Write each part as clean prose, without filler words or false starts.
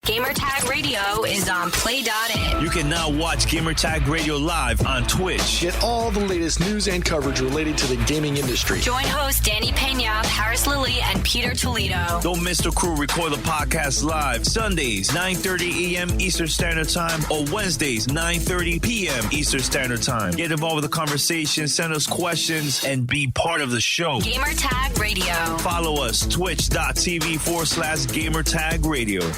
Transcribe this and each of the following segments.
Gamertag Radio is on Play.it. You can now watch Gamertag Radio live on Twitch. Get all the latest news and coverage related to the gaming industry. Join hosts Danny Pena, Paris Lilly, and Peter Toledo. Don't miss the crew record the podcast live Sundays, 9:30 a.m. Eastern Standard Time or Wednesdays, 9:30 p.m. Eastern Standard Time. Get involved with the conversation, send us questions, and be part of the show. Gamertag Radio. Follow us, twitch.tv/Gamertag Radio.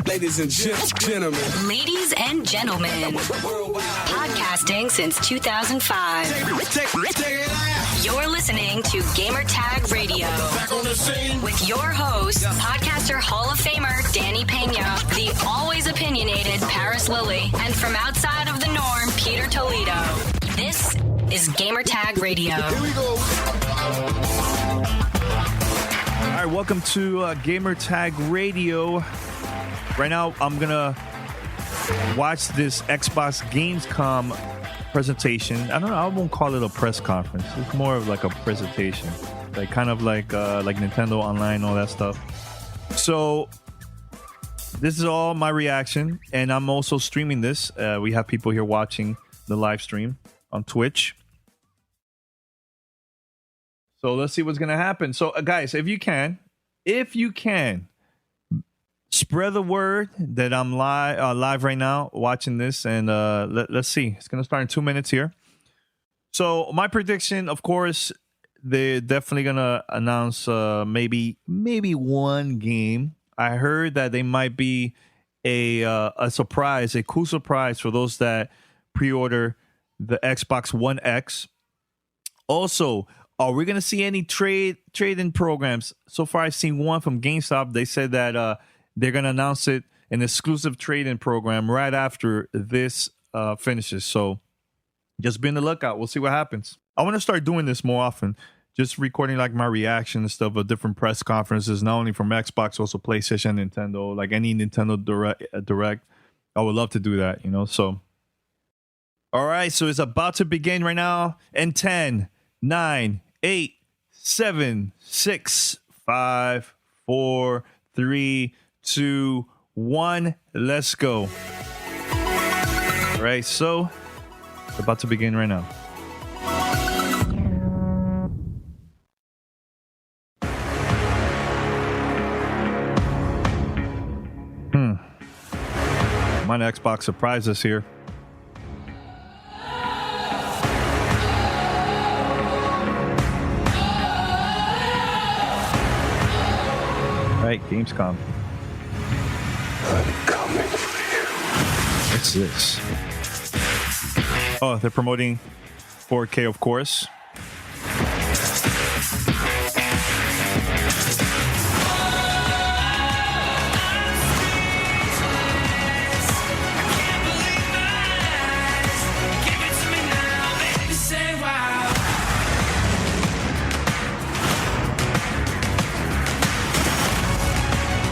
Ladies and gentlemen. Ladies and gentlemen. Podcasting since 2005. You're listening to Gamertag Radio. With your host, podcaster Hall of Famer Danny Pena, the always opinionated Paris Lilly, and from outside of the norm, Peter Toledo. This is Gamertag Radio. Here we go. All right, welcome to Gamertag Radio. Right now, I'm going to watch this Xbox Gamescom presentation. I don't know, I won't call it a press conference. It's more of like a presentation. Like kind of like Nintendo Online, all that stuff. So this is all my reaction, and I'm also streaming this. We have people here watching the live stream on Twitch. So let's see what's going to happen. So guys, if you can, spread the word that I'm live right now watching this, and let's see. It's going to start in 2 minutes here. So my prediction, of course, they're definitely going to announce maybe one game. I heard that they might be a surprise, a cool surprise for those that pre-order the Xbox One X. Also, are we going to see any trade-in programs? So far, I've seen one from GameStop. They said that they're going to announce it, an exclusive trade-in program right after this finishes. So just be on the lookout. We'll see what happens. I want to start doing this more often, just recording like my reaction and stuff of different press conferences, not only from Xbox, also PlayStation, Nintendo, like any Nintendo Direct. I would love to do that, So, all right. So it's about to begin right now. In 10, 9, 8, 7, 6, 5, 4, 3, 2, 1. Let's go. All right, so it's about to begin right now. My Xbox surprised us here. All right, Gamescom. I'm coming for you. What's this? Oh, they're promoting 4K, of course.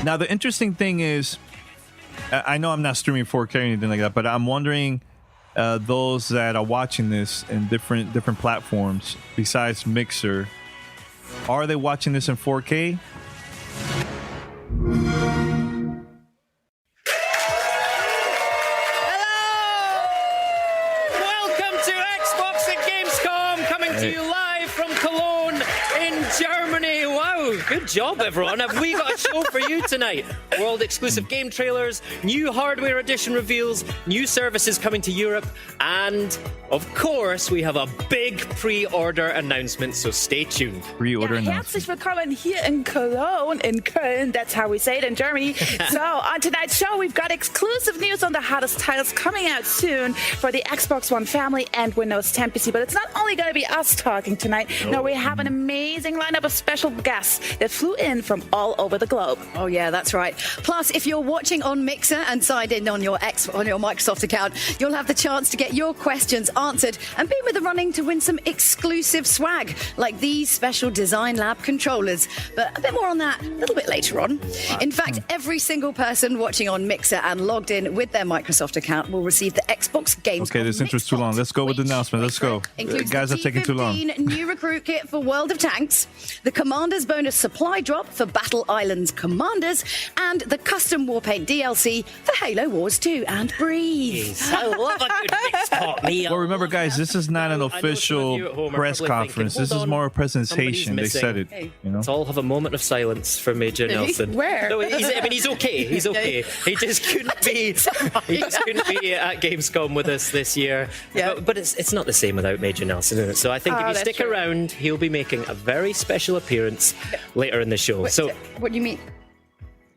Now, the interesting thing is, I know I'm not streaming 4K or anything like that, but I'm wondering those that are watching this in different platforms besides Mixer, are they watching this in 4K? Welcome to Xbox at Gamescom, coming to you live from Cologne in Germany. Wow, good job, everyone. Have we got a show for you tonight? World exclusive game trailers, new hardware edition reveals, new services coming to Europe, and of course, we have a big pre-order announcement, so stay tuned. Pre-order announcement. Herzlich willkommen here in Cologne, in Köln. That's how we say it in Germany. So on tonight's show, we've got exclusive news on the hottest titles coming out soon for the Xbox One family and Windows 10 PC. But it's not only going to be us talking tonight. No, we have an amazing lineup of special guests that flew in from all over the globe. Oh yeah, that's right. Plus, if you're watching on Mixer and signed in on your Microsoft account, you'll have the chance to get your questions answered and be with the running to win some exclusive swag like these special Design Lab controllers. But a bit more on that a little bit later on. In fact, every single person watching on Mixer and logged in with their Microsoft account will receive the Xbox Games. Okay, this intro's too long. Let's go with the announcement. Let's go. Includes guys the are taking too long. T15 new recruit kit for World of Tanks, the Commander's bonus supply supply drop for Battle Islands Commanders, and the custom Warpaint DLC for Halo Wars 2 and Breathe. I love a good mixed pot meal. Well, remember, guys, this is not an I know some of official you at home are press probably conference. thinking, This is "Hold more on, a presentation. somebody's They said it. missing." You know. Let's all have a moment of silence for Major Nelson. Where? No, he's okay. He's okay. He just couldn't be. He just couldn't be at Gamescom with us this year. Yeah. But it's not the same without Major Nelson, is it? So I think if you that's stick true. around, he'll be making a very special appearance later in the show. So What do you mean?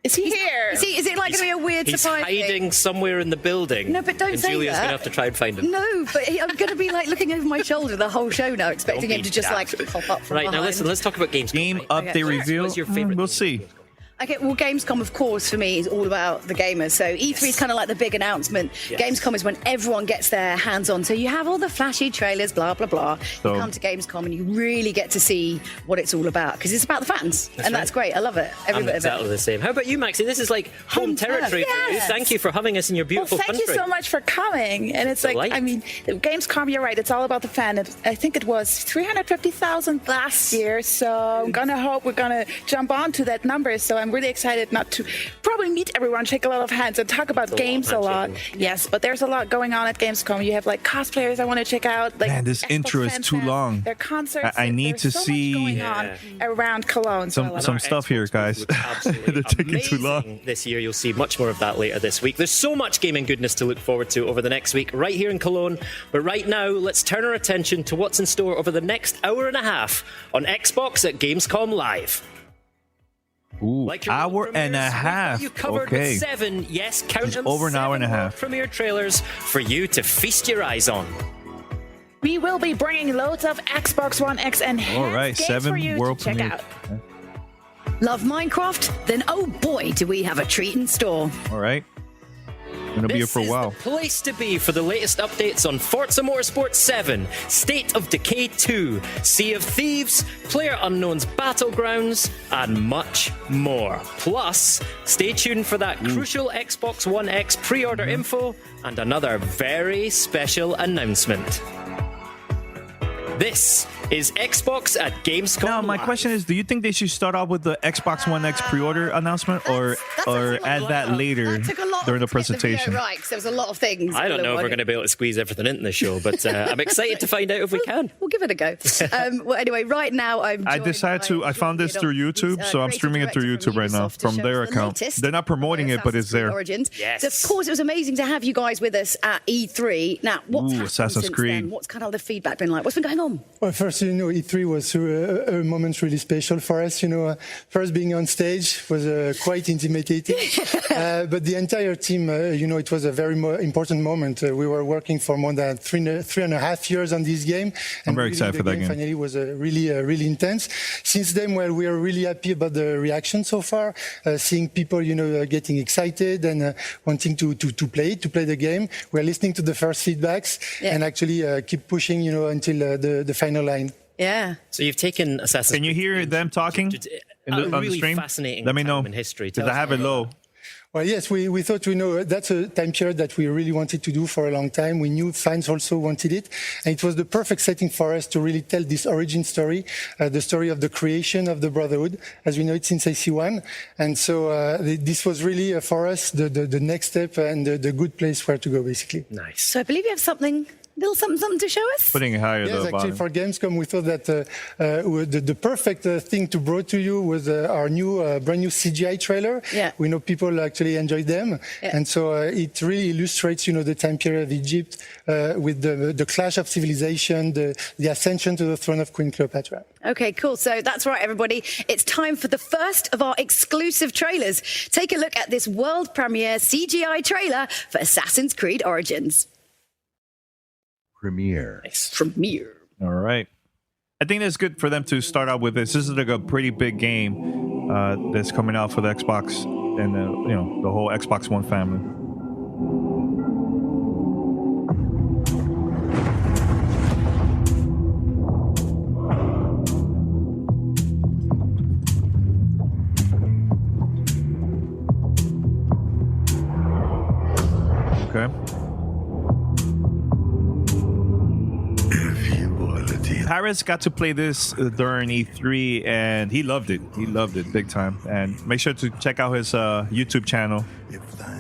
Is he here? Is it like going to be a weird he's surprise thing? hiding somewhere in the building. No, but don't and say Julia's that. going to have to try and find him. No, but I'm going to be like looking over my shoulder the whole show now, expecting Don't him be to just daft. like pop up from Right, behind. now listen, let's talk about Gamescom. Game right? update reveal. What's your favorite We'll thing? see. Okay, well, Gamescom, of course, for me, is all about the gamers. So E3 is kind of like the big announcement. Yes. Gamescom is when everyone gets their hands on. So you have all the flashy trailers, blah, blah, blah. So- You come to Gamescom and you really get to see what it's all about because it's about the fans. And that's great. I love it. Every I'm bit exactly of it. the same. How about you, Maxie? This is like home turf. territory for you. Yes. Thank you for having us in your Well, beautiful thank country. you so much for coming. And it's Delight. like, I mean, Gamescom, you're right. It's all about the fan. I think it was 350,000 last year. So I'm going to hope we're going to jump on to that number. So I'm really excited not to probably meet everyone, shake a lot of hands, and talk about games a lot. Yes, but there's a lot going on at Gamescom. You have like cosplayers I want to check out. Like Man, this Xbox intro is fan too fans, long. Their concerts. I need There's to so see- much going on around Cologne. So I love Some it. stuff here, guys. Looks absolutely They're taking too long. amazing this year. You'll see much more of that later this week. There's so much gaming goodness to look forward to over the next week, right here in Cologne. But right now, let's turn our attention to what's in store over the next hour and a half on Xbox at Gamescom Live. Ooh, Like your hour world and a premieres, we've got half. You covered Okay. with 7, yes, count Just them, over an hour and a 7 half. world premiere trailers for you to feast your eyes on. We will be bringing loads of Xbox One X and All right, games 7 for you world to check premiere. out. Love Minecraft? Then oh boy, do we have a treat in store. All right. Gonna be here for a while. This is the place to be for the latest updates on Forza Motorsport 7, State of Decay 2, Sea of Thieves, PlayerUnknown's Battlegrounds, and much more. Plus, stay tuned for that crucial Xbox One X pre-order info and another very special announcement. This is Xbox at Gamescom. Now, my Live. question is, do you think they should start off with the Xbox One X pre-order announcement or add that later That took a lot during the to get the video presentation? right, because there was a lot of things. I don't know if we're going going to be able to squeeze everything into the show, but I'm excited to find out if we can. We'll give it a go. Well, anyway, right now I found this through YouTube, so I'm streaming it through YouTube right now from their account. They're not promoting it, but it's there. Origins. Yes. So of course, it was amazing to have you guys with us at E3. Now, what's happened Assassin's since Creed. then? What's kind of the feedback been like? What's been going on? Well, first, E3 was a moment really special for us. First being on stage was quite intimidating, but the entire team, it was a very important moment. We were working for more than three and a half years on this game. I'm very excited for that game. Finally, was really intense. Since then, we are really happy about the reaction so far. Seeing people, getting excited and wanting to play the game. We're listening to the first feedbacks and actually keep pushing, until the final line. Yeah. So you've taken Assassin's Can you Creed hear them talking on the really stream? fascinating Let me know, time in history. because I have it low. Well, yes, we thought that's a time period that we really wanted to do for a long time. We knew fans also wanted it. And it was the perfect setting for us to really tell this origin story, the story of the creation of the Brotherhood, as we know it since AC1. And so this was really for us the next step and the good place where to go, basically. Nice. So I believe you have something to show us? Putting it higher, Yes, though. actually, bottom. for Gamescom, we thought that the perfect thing to bring to you was our brand new CGI trailer. Yeah. We know people actually enjoy them, and so it really illustrates, the time period of Egypt with the clash of civilization, the ascension to the throne of Queen Cleopatra. Okay, cool. So that's right, everybody. It's time for the first of our exclusive trailers. Take a look at this world premiere CGI trailer for Assassin's Creed Origins. Premiere. Premiere. All right. I think it's good for them to start out with this. This is like a pretty big game that's coming out for the Xbox and the whole Xbox One family. Okay. If you are the Paris got to play this during E3, and he loved it. He loved it big time. And make sure to check out his YouTube channel.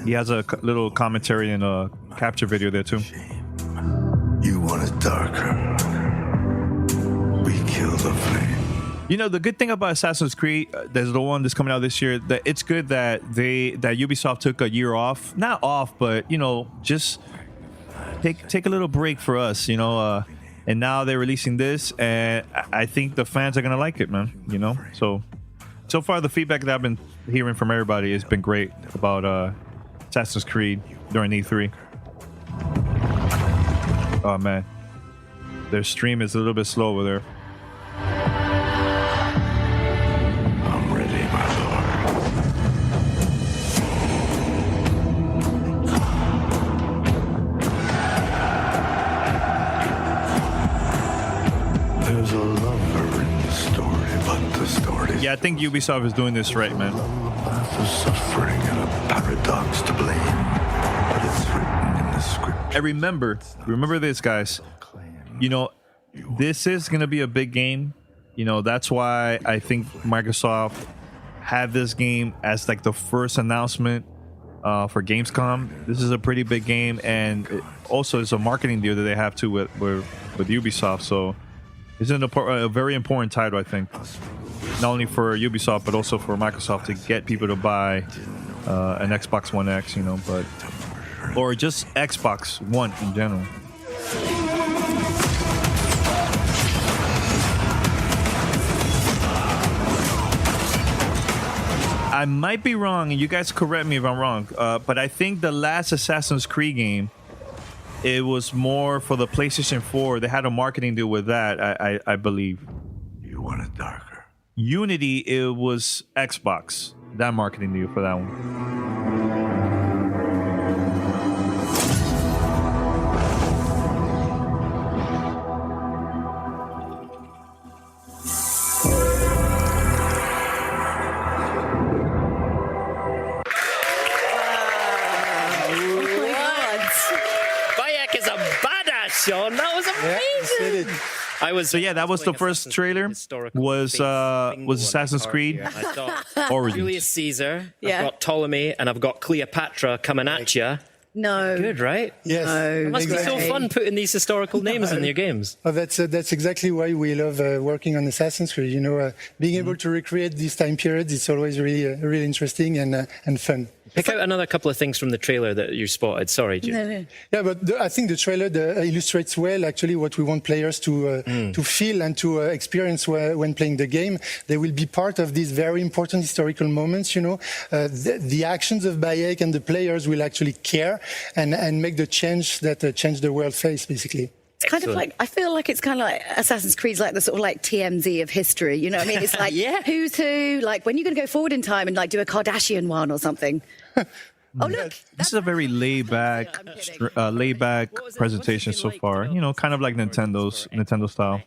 He has a little commentary and a capture video there too. You want it darker. We kill the flame. You know, the good thing about Assassin's Creed, there's the one that's coming out this year, that it's good that Ubisoft took a year off. Not off, but, you know, just take a little break for us, you know. And now they're releasing this, and I think the fans are going to like it, man, you know. So far, the feedback that I've been hearing from everybody has been great about Assassin's Creed during E3. Oh, man. Their stream is a little bit slow over there. I'm ready, my lord. There's a lover in the story, but the story. Yeah, I think Ubisoft is doing this right, man. Path of suffering and a paradox to blame, but it's written in the script. And remember this, guys. You know, this is going to be a big game. You know, that's why I think Microsoft had this game as like the first announcement for Gamescom. This is a pretty big game, and also it's a marketing deal that they have to with Ubisoft. So it's a very important title, I think, not only for Ubisoft but also for Microsoft to get people to buy an Xbox One X, you know, or just Xbox One in general. I might be wrong, and you guys correct me if I'm wrong, but I think the last Assassin's Creed game, it was more for the PlayStation 4. They had a marketing deal with that, I believe. You want it darker. Unity, it was Xbox. That marketing deal for that one. Sean, that was amazing. That was the first trailer. Was Assassin's Creed Origins. Julius Caesar. I've got Ptolemy, and I've got Cleopatra coming at you. No. Good, right? Yes. It must be so fun putting these historical names in your games. Oh, that's exactly why we love working on Assassin's Creed. You know, being able to recreate these time periods, it's always really interesting and fun. Pick out another couple of things from the trailer that you spotted. Sorry, Jude. No. Yeah, but I think the trailer illustrates well actually what we want players to feel and to experience when playing the game. They will be part of these very important historical moments. You know, the actions of Bayek and the players will actually care and make the change that change the world face, basically. It's kind of like, I feel like it's kind of like Assassin's Creed's like the sort of like TMZ of history. You know what I mean? It's like, who's who? Like, when you're going to go forward in time and like do a Kardashian one or something. Oh, look. This is a very laid back presentation so far. You know, kind of like Nintendo style.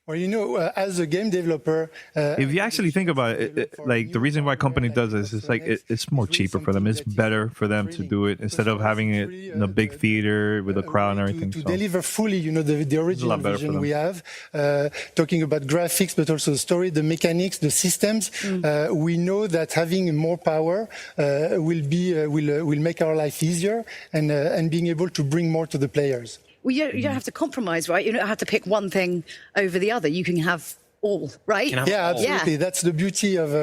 Well, you know, as a game developer, if you actually think about it, like the reason why company does this is like it's more cheaper for them. It's better for them to do it instead of having it in a big theater with a crowd and everything. To deliver fully, you know, the original vision we have, talking about graphics, but also the story, the mechanics, the systems. We know that having more power will make our life easier and being able to bring more to the players. Well, you don't have to compromise, right? You don't have to pick one thing over the other. You can have all, right? Yeah, absolutely. Yeah. That's the beauty of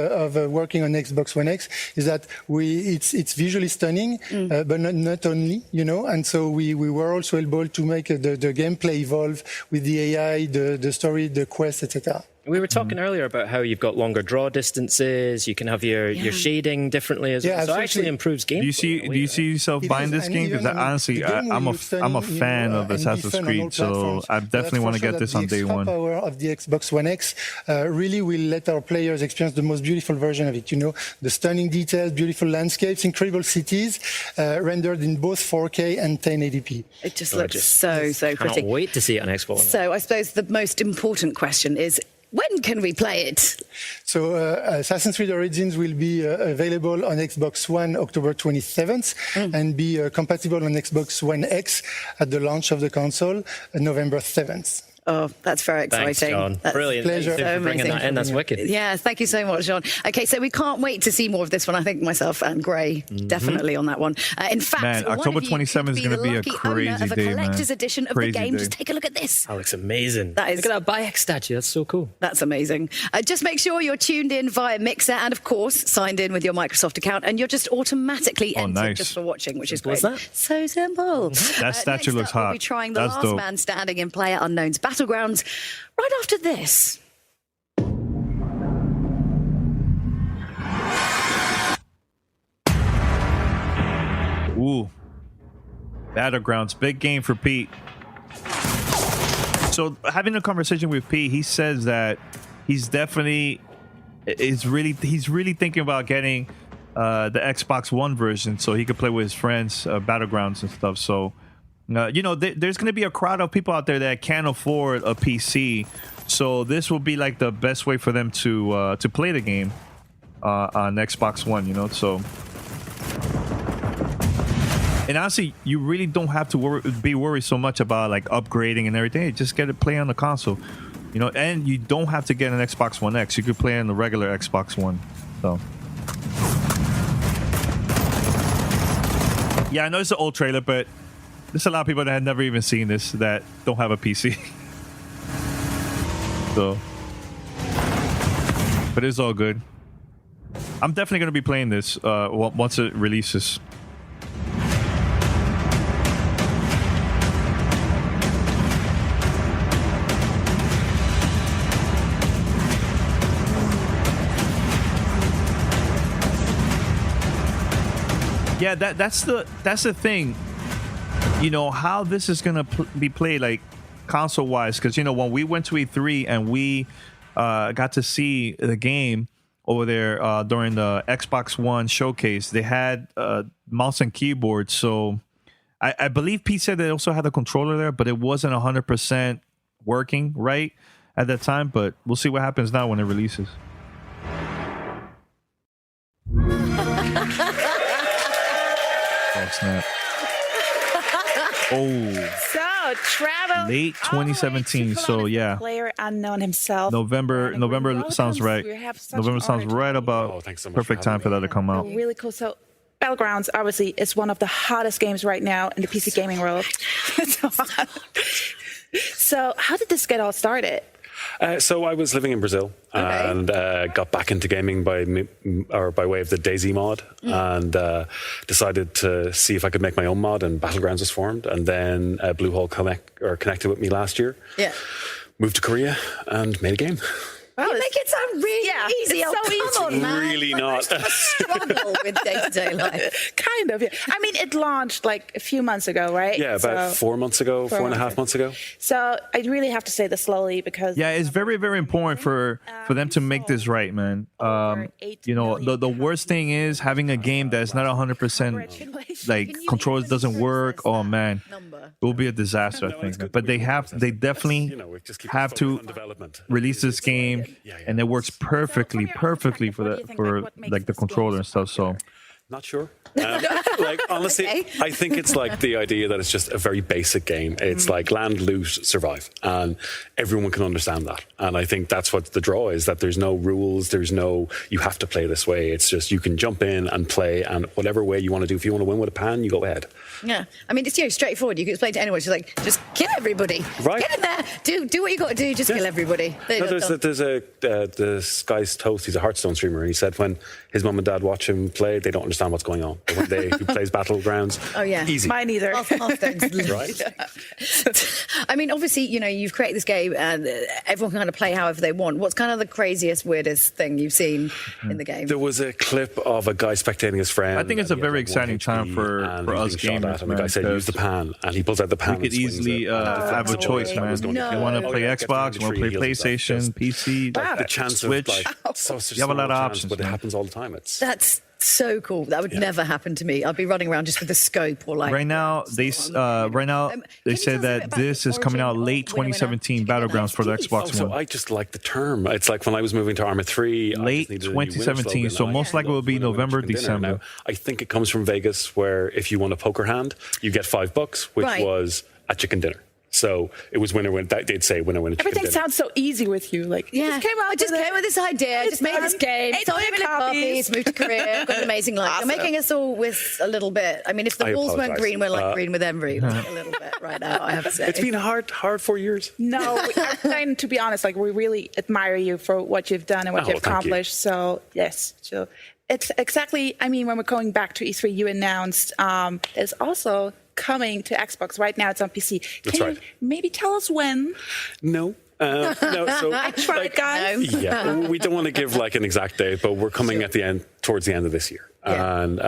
working on Xbox One X, is that it's visually stunning, but not only, you know. And so we were also able to make the gameplay evolve with the AI, the story, the quest, etc. We were talking earlier about how you've got longer draw distances. You can have your shading differently as well. So it actually improves gameplay. Do you see yourself buying this game? Because honestly, I'm a fan of Assassin's Creed, so I definitely want to get this on day one. The power of the Xbox One X really will let our players experience the most beautiful version of it. You know, the stunning details, beautiful landscapes, incredible cities, rendered in both 4K and 1080p. It just looks so pretty. Can't wait to see it on Xbox. So I suppose the most important question is, when can we play it? So Assassin's Creed Origins will be available on Xbox One October 27th and be compatible on Xbox One X at the launch of the console November 7th. Oh, that's very exciting. Thanks, John. That's Brilliant. Pleasure. Thanks for bringing that in. That's wicked. Yeah, thank you so much, John. Okay, so we can't wait to see more of this one. I think myself and Gray definitely on that one. In fact, Man, one October of you 27th is could gonna be a the lucky crazy owner of a day, man. collector's edition of Crazy the game. day. Just take a look at this. That looks amazing. That is- Look at that Bayek statue. That's so cool. That's amazing. Just make sure you're tuned in via Mixer and, of course, signed in with your Microsoft account, and you're just automatically entered nice. just for watching, which is What's great. that? So simple. That statue next looks up, We'll hot. be trying the That's last dope. man standing in PlayerUnknown's Battlegrounds right after this. Ooh. Battlegrounds, big game for Pete. So having a conversation with Pete, he says that he's really thinking about getting the Xbox One version so he could play with his friends, Battlegrounds and stuff. So there's going to be a crowd of people out there that can't afford a PC. So this will be like the best way for them to play the game on Xbox One. So. And honestly, you really don't have to be worried so much about like upgrading and everything. Just get to play on the console, and you don't have to get an Xbox One X. You could play on the regular Xbox One. So, yeah, I know it's an old trailer, but there's a lot of people that have never even seen this that don't have a PC. So, but it's all good. I'm definitely going to be playing this once it releases. Yeah, that's the thing. How this is gonna be played, like console wise, because when we went to E3 and we got to see the game over there during the Xbox One showcase, they had mouse and keyboard. So I believe Pete said they also had a controller there, but it wasn't 100% working right at that time. But we'll see what happens now when it releases. Oh, snap. Oh. So, travel late 2017. So, yeah. PlayerUnknown himself. November sounds right. November sounds right about perfect time for that to come out. Really cool. So, Battlegrounds obviously is one of the hottest games right now in the PC gaming world. So, how did this get all started? So I was living in Brazil and got back into gaming by way of the DayZ mod and decided to see if I could make my own mod, and Battlegrounds was formed, and then Bluehole connected with me last year. Yeah. Moved to Korea and made a game. You make it sound really easy. It's so easy. Come on, man. Really not. I struggle with day-to-day life. Kind of, yeah. I mean, it launched like a few months ago, right? Yeah, about 4 months ago, 4.5 months ago. So I really have to say this slowly because... Yeah, it's very, very important for them to make this right, man. The worst thing is having a game that's not 100% like controls doesn't work. Oh, man. It will be a disaster, I think. But they definitely have to release this game, and it works perfectly for the controller and stuff. So, not sure. Honestly, I think it's like the idea that it's just a very basic game. It's like land, loot, survive, and everyone can understand that. And I think that's what the draw is, that there's no rules, you have to play this way. It's just you can jump in and play, and whatever way you want to do. If you want to win with a pan, you go ahead. Yeah, I mean, it's straightforward. You can explain to anyone. She's like, just kill everybody. Right. Get in there. Do what you got to do. Just kill everybody. There's this guy's Toast. He's a Hearthstone streamer, and he said when his mum and dad watch him play, they don't understand what's going on. But when he plays Battlegrounds, easy. Mine either. Hearthstone's right. I mean, obviously, you've created this game, and everyone can kind of play however they want. What's kind of the craziest, weirdest thing you've seen in the game? There was a clip of a guy spectating his friend. I think it's a very exciting time for us gamers, and the guy said, use the pan, and he pulls out the pan. You could easily have a choice, man. You want to play Xbox, you want to play PlayStation, PC, the chance Switch. You have a lot of options, but it happens all the time. That's so cool. That would never happen to me. I'd be running around just with a scope or like. Right now, they said that this is coming out late 2017 Battlegrounds for the Xbox So One. I just like the term. It's like when I was moving to Arma 3. Late 2017. So most likely it will be November, December. Now, I think it comes from Vegas, where if you won a poker hand, you get $5, which was a chicken dinner. So it was winner when they'd say winner when Everything sounds so easy with you. Like, Yeah, I just came with this idea. I just made this game. Ate So I my made copies, moved to Korea, got an amazing life. Awesome. You're making us all with a little bit. I mean, if the I walls weren't apologise. green, we're like green with envy. Like a little bit right now, I have to say. It's been hard 4 years. No, and to be honest, like we really admire you for what you've done and what Oh, you've thank you. accomplished. So yes, so it's exactly. I mean, when we're going back to E3, you announced there's also coming to Xbox right now. It's on PC. That's Can right. you maybe tell us when? No. No, so I tried, guys. yeah, we don't want to give like an exact date, but we're coming towards the end of this year, and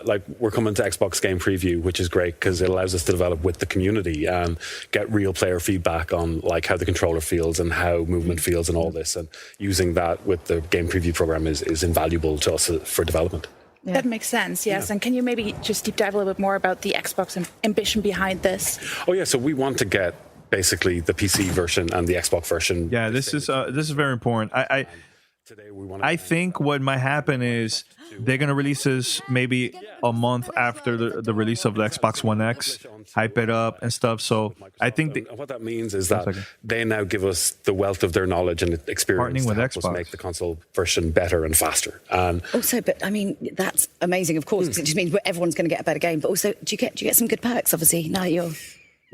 like we're coming to Xbox Game Preview, which is great because it allows us to develop with the community and get real player feedback on like how the controller feels and how movement feels and all this, and using that with the Game Preview program is invaluable to us for development. Yeah. That makes sense, yes. And can you maybe just deep dive a little bit more about the Xbox ambition behind this? Oh yeah, so we want to get basically the PC version and the Xbox version. Yeah, this is very important. I think what might happen is they're gonna release this maybe a month after the release of the Xbox One X, hype it up and stuff. So I think what that means is that they now give us the wealth of their knowledge and experience Partnering to with help Xbox. us make the console version better and faster. And Also, but I mean, that's amazing, of course, because it just means everyone's going to get a better game. But also, do you get some good perks? Obviously, now you're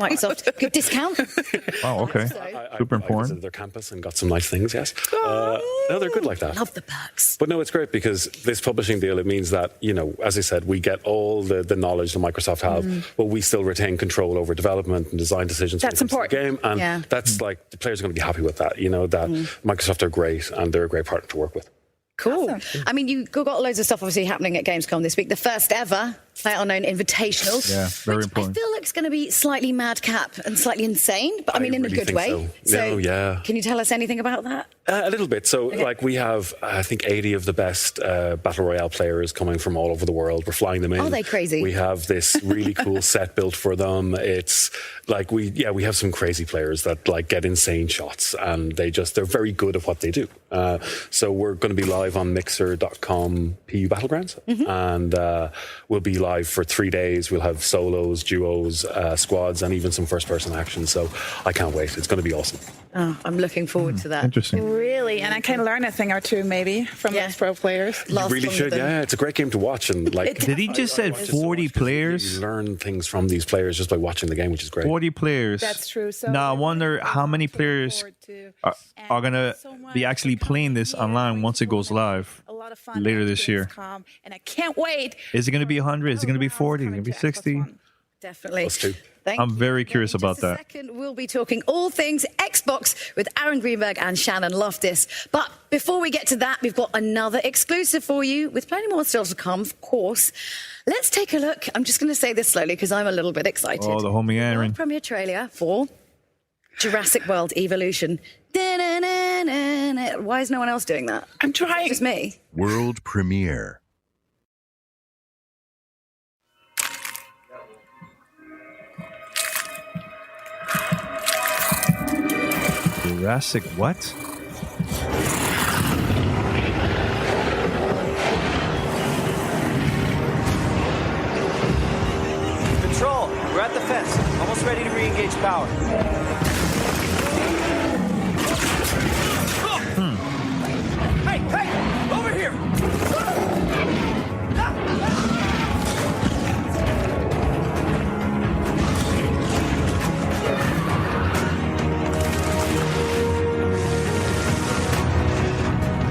Microsoft. Good discount. Oh, okay. Super I important. visited their campus and got some nice things. Yes. No, they're good like that. Love the perks. But no, it's great because this publishing deal, it means that, you know, as I said, we get all the knowledge that Microsoft have, but we still retain control over development and design decisions. That's when it comes to the important. game. And Yeah. that's like, the players are going to be happy with that, you know, that Microsoft are great and they're a great partner to work with. Cool. Awesome. I mean, you've got loads of stuff obviously happening at Gamescom this week. The first ever PlayerUnknown Invitational. Yeah, very which important. I feel like it's going to be slightly madcap and slightly insane, but I mean in a really good think way. so. No, yeah. Can you tell us anything about that? A little bit. So, like, we have, I think, 80 of the best Battle Royale players coming from all over the world. We're flying them in. Are they crazy? We have this really cool set built for them. It's like, we have some crazy players that, like, get insane shots, and they're very good at what they do. So we're going to be live on Mixer.com PU Battlegrounds, and we'll be live for 3 days. We'll have solos, duos, squads, and even some first-person action. So I can't wait. It's going to be awesome. Oh, I'm looking forward to that. Interesting. Really? And I can learn a thing or two maybe from those pro players. You really should. Yeah, it's a great game to watch. And like, Did he just said 40 players? You learn things from these players just by watching the game, which is great. 40 players. That's true. So now I wonder how many players are gonna be actually playing this online once it goes live a lot of fun later at this year. Gamescom, and I can't wait. Is it gonna be 100? Is it gonna be 40? Is it gonna be 60? Definitely. Plus two. Thank I'm you. very curious In about just a that. Second, we'll be talking all things Xbox with Aaron Greenberg and Shannon Loftus. But before we get to that, we've got another exclusive for you with plenty more still to come, of course. Let's take a look. I'm just going to say this slowly because I'm a little bit excited. Oh, the homie Aaron. World premiere trailer for Jurassic World Evolution. Da-na-na-na-na. Why is no one else doing that? I'm trying. Just me. World premiere. Jurassic what? Control, we're at the fence. Almost ready to re-engage power. Hey, hey! Over here!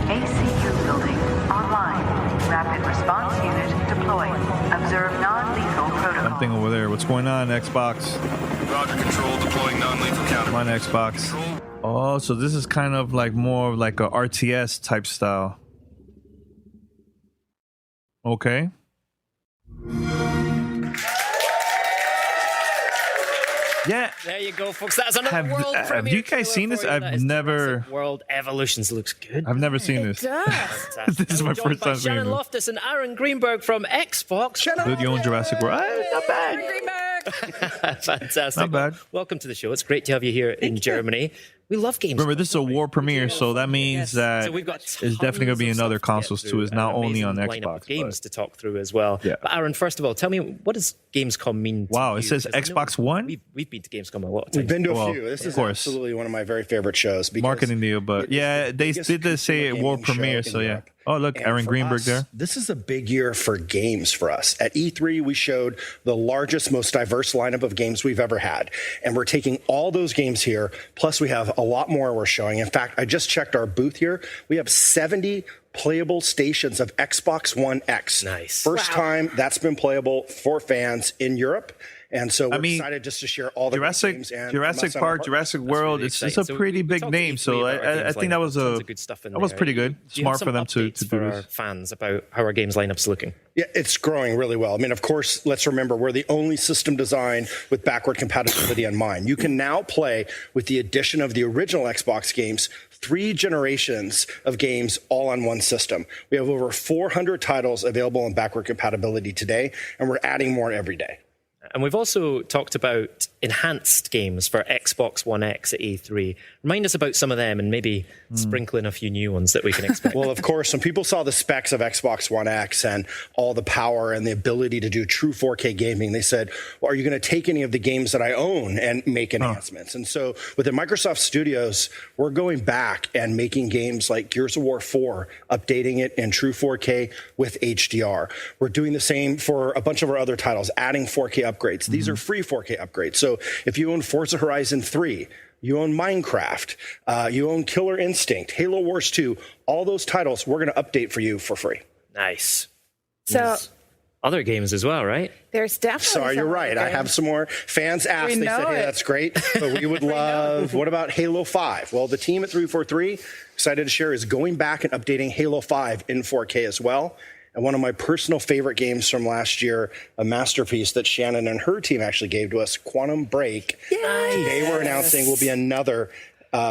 ACU building online. Rapid response unit deployed. Observe non-lethal protocol. That thing over there. What's going on, Xbox? Roger, control, deploying non-lethal counter. Come on, Xbox. Oh, so this is kind of like more of like a RTS type style. Okay. Yeah. There you go, folks. That's another Have- world have premiere you guys trailer seen this? for you. I've That is never- Jurassic World Evolutions looks good. I've never seen this. This is my Joined first by time seeing Shannon this. Loftus and Aaron Greenberg from Xbox. Dude, you own Jurassic World. Not bad. Fantastic. Not bad. Welcome to the show. It's great to have you here in Germany. We love games. Remember, this is a war premiere, so that means that So we've got it's definitely going to be in other consoles too. It's not only on lineup Xbox. of games to talk through as well. Yeah. But Aaron, first of all, tell me, what does Gamescom mean to Wow, you? it says Because I know Xbox One? We've been to Gamescom a lot of times. We've been to a Well, few. This of is course. absolutely one of my very favorite shows. Because Marketing deal, but yeah, they biggest did this say consumer world gaming show premiere, in so yeah. Europe. Oh, look, And Aaron for Greenberg us, there. This is a big year for games for us. At E3, we showed the largest, most diverse lineup of games we've ever had. And we're taking all those games here, plus we have a lot more we're showing. In fact, I just checked our booth here. We have 70 playable stations of Xbox One X. Nice. First time that's been playable for fans in Europe. And so we're excited just to share all the games. And Jurassic Park, Jurassic World. It's a pretty big name, so I think that was pretty good. Smart for them to do our this. fans about how our games lineup's looking. Yeah, it's growing really well. I mean, of course, let's remember we're the only system design with backward compatibility in mind. You can now play with the addition of the original Xbox games, 3 generations of games all on one system. We have over 400 titles available in backward compatibility today, and we're adding more every day. And we've also talked about enhanced games for Xbox One X at E3. Remind us about some of them and maybe sprinkle in a few new ones that we can expect. Well, of course, when people saw the specs of Xbox One X and all the power and the ability to do true 4K gaming, they said, well, are you going to take any of the games that I own and make enhancements? And so within Microsoft Studios, we're going back and making games like Gears of War 4, updating it in true 4K with HDR. We're doing the same for a bunch of our other titles, adding 4K upgrades. These are free 4K upgrades. So if you own Forza Horizon 3, you own Minecraft, you own Killer Instinct, Halo Wars 2, all those titles we're going to update for you for free. Nice. So There's other games as well, right? there's definitely. Sorry, you're some right. I games. have some more. Fans asked. We They know said, hey, it. that's great, but we would love, what about Halo 5? Well, the team at 343, excited to share, is going back and updating Halo 5 in 4K as well. And one of my personal favorite games from last year, a masterpiece that Shannon and her team actually gave to us, Quantum Break. Today we're announcing will be another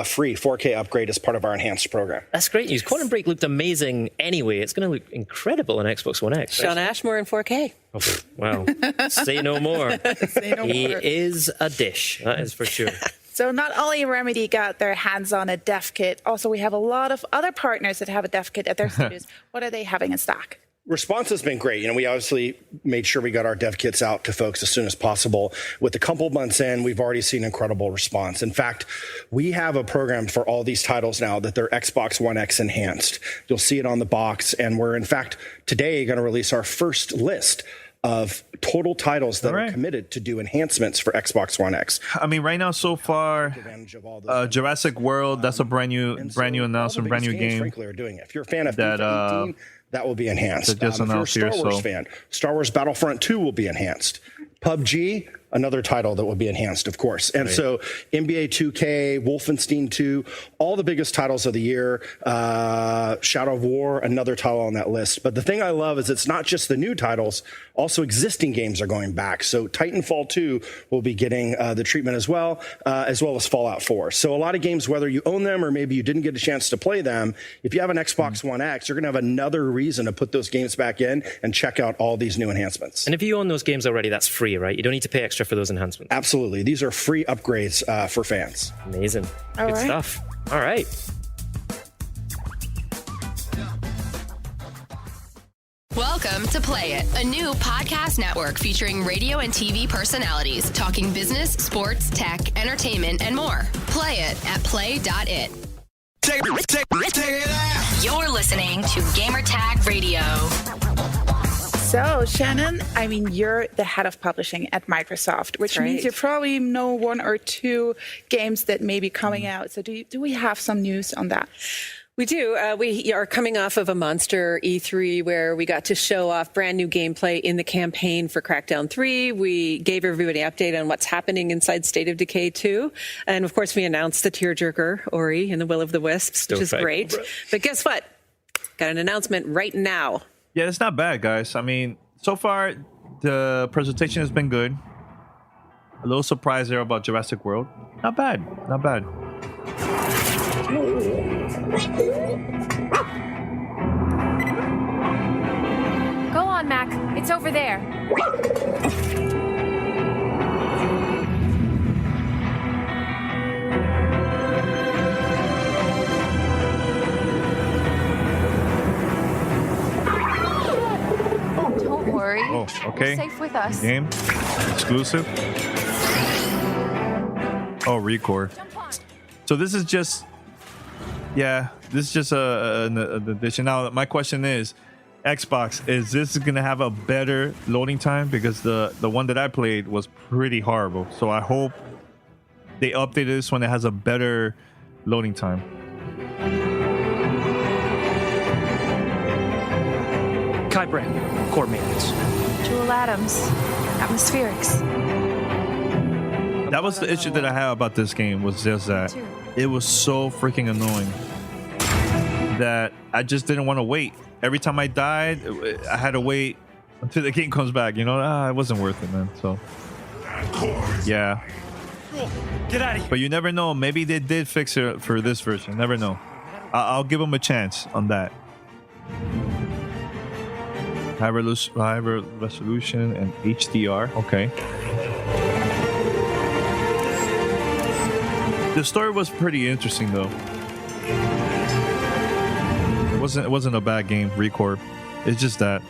free 4K upgrade as part of our enhanced program. That's great news. Quantum Break looked amazing anyway. It's going to look incredible on Xbox One X. Sean Ashmore in 4K. Oh, wow. Say no more. He is a dish. That is for sure. So not only Remedy got their hands on a dev kit, also we have a lot of other partners that have a dev kit at their studios. What are they having in stock? Response has been great. You know, we obviously made sure we got our dev kits out to folks as soon as possible. With a couple months in, we've already seen incredible response. In fact, we have a program for all these titles now that they're Xbox One X enhanced. You'll see it on the box. And we're, in fact, today going to release our first list of total titles that are committed to do enhancements for Xbox One X. I mean, right now, so far, Jurassic World, that's a brand new announcement, brand new game. Frankly, are doing it. If you're a fan of that, FIFA 18, that will be enhanced. that just If you're a announced Star here, Wars so- fan, Star Wars Battlefront 2 will be enhanced. PUBG, another title that will be enhanced, of course. And so NBA 2K, Wolfenstein 2, all the biggest titles of the year, Shadow of War, another title on that list. But the thing I love is it's not just the new titles, also existing games are going back. So Titanfall 2 will be getting the treatment as well as Fallout 4. So a lot of games, whether you own them or maybe you didn't get a chance to play them, if you have an Xbox One X, you're going to have another reason to put those games back in and check out all these new enhancements. And if you own those games already, that's free, right? You don't need to pay extra for those enhancements. Absolutely. These are free upgrades for fans. Amazing. All Good right. stuff. All right. Welcome to Play It, a new podcast network featuring radio and TV personalities talking business, sports, tech, entertainment, and more. Play it at play.it. You're listening to Gamertag Radio. So, Shannon, I mean, you're the head of publishing at Microsoft, which means you probably know one or two games that may be coming out. So do we have some news on that? We do. We are coming off of a monster E3 where we got to show off brand new gameplay in the campaign for Crackdown 3. We gave everybody an update on what's happening inside State of Decay 2. And, of course, we announced the tearjerker, Ori, and the Will of the Wisps, which is great. But guess what? Got an announcement right now. Yeah, it's not bad, guys. I mean, so far, the presentation has been good. A little surprise there about Jurassic World. Not bad. Not bad. Go on, Mac. It's over there. go. Okay. You're safe with us. Game exclusive. Oh, record. So this is just, an addition. Now, my question is, Xbox, is this going to have a better loading time? Because the one that I played was pretty horrible. So I hope they updated this one that has a better loading time. Kai Brand, core maintenance. Jewel Adams, atmospherics. That was the issue that I had about this game, was just that it was so freaking annoying that I just didn't want to wait. Every time I died, I had to wait until the game comes back. You know, it wasn't worth it, man. So, yeah. Get out of here. But you never know. Maybe they did fix it for this version. Never know. I'll give them a chance on that. High resolution and HDR. Okay. The story was pretty interesting, though. It wasn't a bad game, Record. It's just that.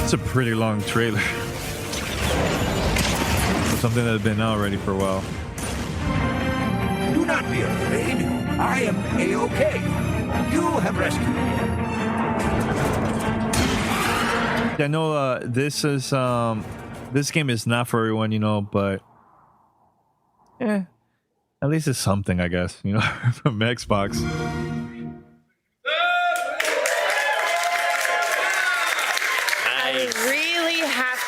It's a pretty long trailer. Something that had been out already for a while. Do not be afraid. I am A-OK. You have rescued me. I know this game is not for everyone, you know, but at least it's something, I guess, you know, from Xbox.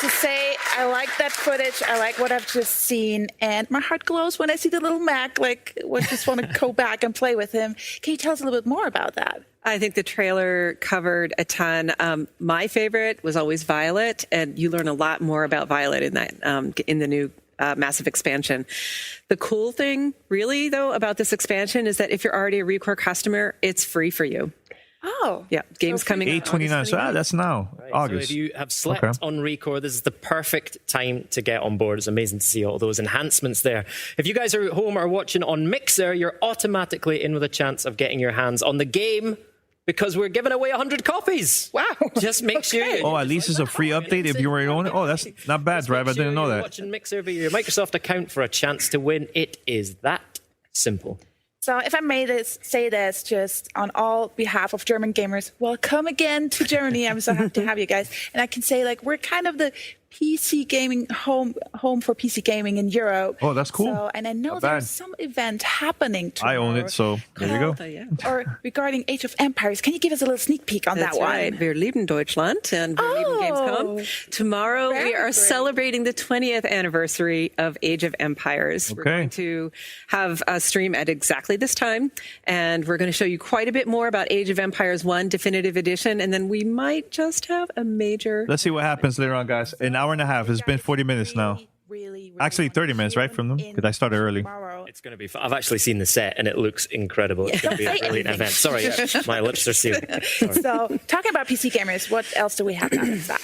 To say, I like that footage. I like what I've just seen, and my heart glows when I see the little Mac. Like, I just want to go back and play with him. Can you tell us a little bit more about that? I think the trailer covered a ton. My favorite was always Violet, and you learn a lot more about Violet in that in the new massive expansion. The cool thing, really, though, about this expansion is that if you're already a Recore customer, it's free for you. Oh. Yeah, game's coming out. $8.29. So that's now, August. So if you have slept on Recore, this is the perfect time to get on board. It's amazing to see all those enhancements there. If you guys are at home or watching on Mixer, you're automatically in with a chance of getting your hands on the game because we're giving away 100 copies. Wow. Just make sure you... at least it's a free update if you already own it. Oh, that's not bad, Drive. I didn't know that. Watching Mixer via your Microsoft account for a chance to win. It is that simple. So if I may say this just on all behalf of German gamers, welcome again to Germany. I'm so happy to have you guys. And I can say, like, we're kind of the PC gaming home for PC gaming in Europe. Oh, that's cool. So, and I know there's some event happening tomorrow. I own it, so there you go. Or regarding Age of Empires. Can you give us a little sneak peek on that one? Right. Wir lieben Deutschland and wir lieben Gamescom. Tomorrow we are celebrating the 20th anniversary of Age of Empires. Okay. We're going to have a stream at exactly this time, and we're going to show you quite a bit more about Age of Empires 1 Definitive Edition, and then we might just have a major... Let's see what happens later on, guys. An hour and a half. It's been 40 minutes now. Actually, 30 minutes, right, from them? Because I started early. It's going to be fun. I've actually seen the set, and it looks incredible. It's going to be a brilliant event. Sorry, my lips are sealed. So, talking about PC gamers, what else do we have on this side?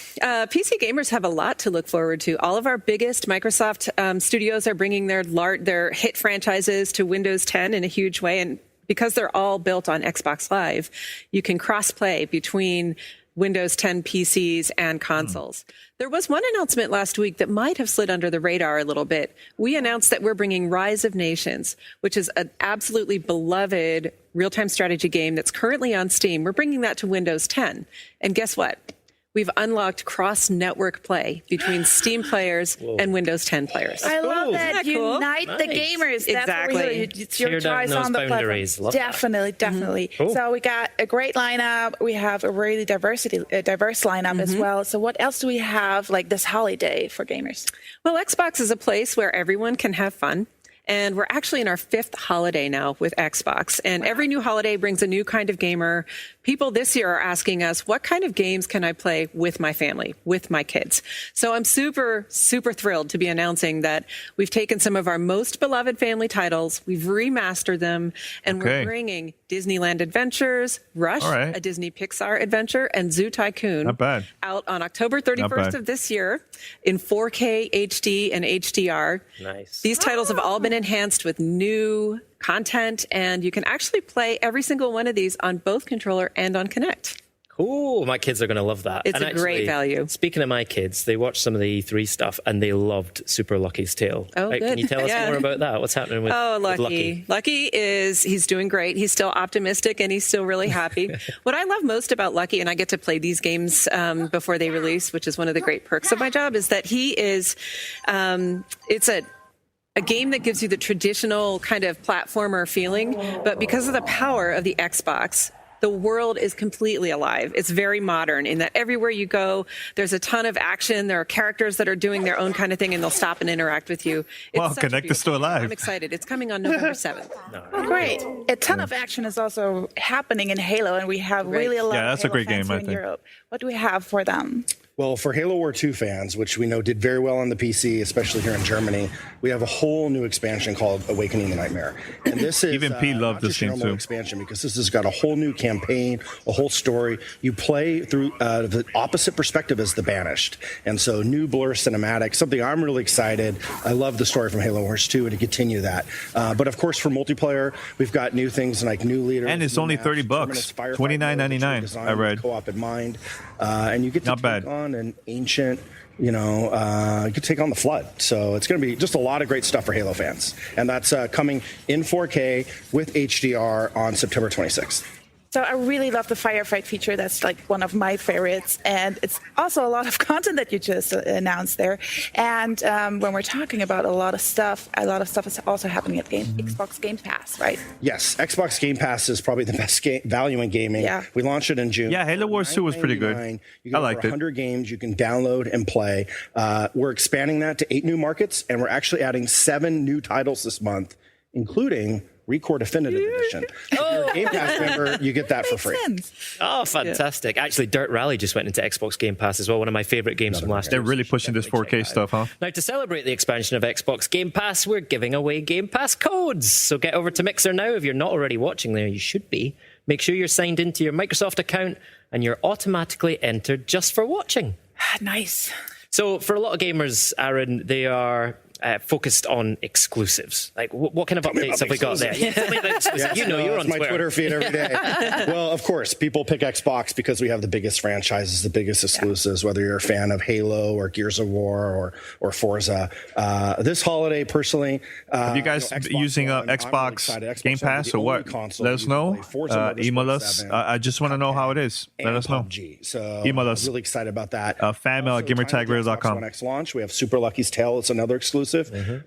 PC gamers have a lot to look forward to. All of our biggest Microsoft studios are bringing their hit franchises to Windows 10 in a huge way, and because they're all built on Xbox Live, you can cross-play between Windows 10 PCs and consoles. There was one announcement last week that might have slid under the radar a little bit. We announced that we're bringing Rise of Nations, which is an absolutely beloved real-time strategy game that's currently on Steam. We're bringing that to Windows 10. And guess what? We've unlocked cross-network play between Steam players and Windows 10 players. I love that. Cool? Unite the gamers. Exactly. That's what it's your choice on the platform. Definitely. Cool. So we got a great lineup. We have a really diverse lineup as well. So what else do we have like this holiday for gamers? Well, Xbox is a place where everyone can have fun. And we're actually in our 5th holiday now with Xbox. And every new holiday brings a new kind of gamer. People this year are asking us, what kind of games can I play with my family, with my kids? So I'm super, super thrilled to be announcing that we've taken some of our most beloved family titles, we've remastered them, and we're bringing Disneyland Adventures, Rush, a Disney Pixar adventure, and Zoo Tycoon out on October 31st of this year in 4K HD and HDR. Nice. These titles have all been enhanced with new content, and you can actually play every single one of these on both controller and on Kinect. Cool. My kids are going to love that. It's a great value. Speaking of my kids, they watched some of the E3 stuff and they loved Super Lucky's Tale. Oh, good. Can you tell us more about that? What's happening with, with Lucky? Lucky he's doing great. He's still optimistic and he's still really happy. What I love most about Lucky, and I get to play these games before they release, which is one of the great perks of my job, is that he is, it's a game that gives you the traditional kind of platformer feeling, but because of the power of the Xbox, the world is completely alive. It's very modern in that everywhere you go, there's a ton of action. There are characters that are doing their own kind of thing, and they'll stop and interact with you. Wow, Kinect is still alive. I'm excited. It's coming on November 7th. Oh, great. A ton of action is also happening in Halo, and we have really a lot of that's a Halo great fans game, I in think. Europe. What do we have for them? Well, for Halo War 2 fans, which we know did very well on the PC, especially here in Germany, we have a whole new expansion called Awakening the Nightmare. And this is even Pete loved this game too. Expansion because this has got a whole new campaign, a whole story. You play through the opposite perspective as the Banished, and so new blur cinematic. Something I'm really excited. I love the story from Halo Wars 2 and to continue that. But of course, for multiplayer, we've got new things like new leaders, and it's only $30, $29.99. I read co-op in mind, and you get to take on an ancient, you could take on the Flood. So it's going to be just a lot of great stuff for Halo fans. And that's coming in 4K with HDR on September 26th. So I really love the firefight feature. That's like one of my favorites. And it's also a lot of content that you just announced there. And when we're talking about a lot of stuff is also happening at Xbox Game Pass, right? Yes, Xbox Game Pass is probably the best value in gaming. Yeah. We launched it in June. Yeah, Halo Wars 2 was pretty good. You got I liked over 100 games you can download and play. We're expanding that to 8 new markets, and we're actually adding 7 new titles this month, including Recore Definitive Edition. If you're a Game Pass member, you get that for free. Oh, fantastic. Actually, Dirt Rally just went into Xbox Game Pass as well, one of my favorite games from last year. They're really pushing this 4K stuff, huh? Now, to celebrate the expansion of Xbox Game Pass, we're giving away Game Pass codes. So get over to Mixer now. If you're not already watching there, you should be. Make sure you're signed into your Microsoft account and you're automatically entered just for watching. Nice. So for a lot of gamers, Aaron, they are focused on exclusives. Like, what kind of updates have we got there? Tell me about exclusives. You're on my Twitter feed every day. Well, of course, people pick Xbox because we have the biggest franchises, the biggest exclusives, whether you're a fan of Halo or Gears of War or Forza. This holiday, personally... Have you guys using Xbox Game Pass or what? Let us know. Email us. I just want to know how it is. Let us know. So email us. I'm really excited about that. Fan@gamertagradio.com. One X launch. We have Super Lucky's Tale. It's another exclusive.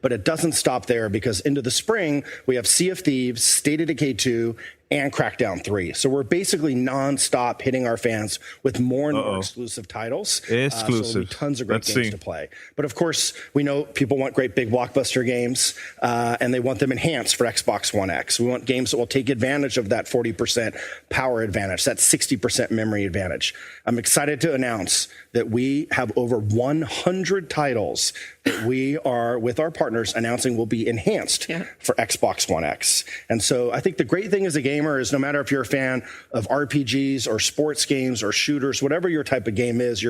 But it doesn't stop there because into the spring, we have Sea of Thieves, State of Decay 2, and Crackdown 3. So we're basically nonstop hitting our fans with more and more exclusive titles. So there'll be tons of great games to play. But of course, we know people want great big blockbuster games, and they want them enhanced for Xbox One X. We want games that will take advantage of that 40% power advantage, that 60% memory advantage. I'm excited to announce that we have over 100 titles that we are, with our partners, announcing will be enhanced for Xbox One X. And so I think the great thing as a gamer is no matter if you're a fan of RPGs or sports games or shooters, whatever your type of game is,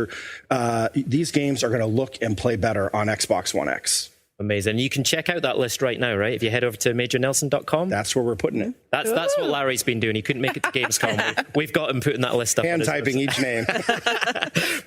these games are going to look and play better on Xbox One X. Amazing. You can check out that list right now, right? If you head over to majornelson.com. That's where we're putting it. That's what Larry's been doing. He couldn't make it to Gamescom. We've got him putting that list up. Hand typing each name.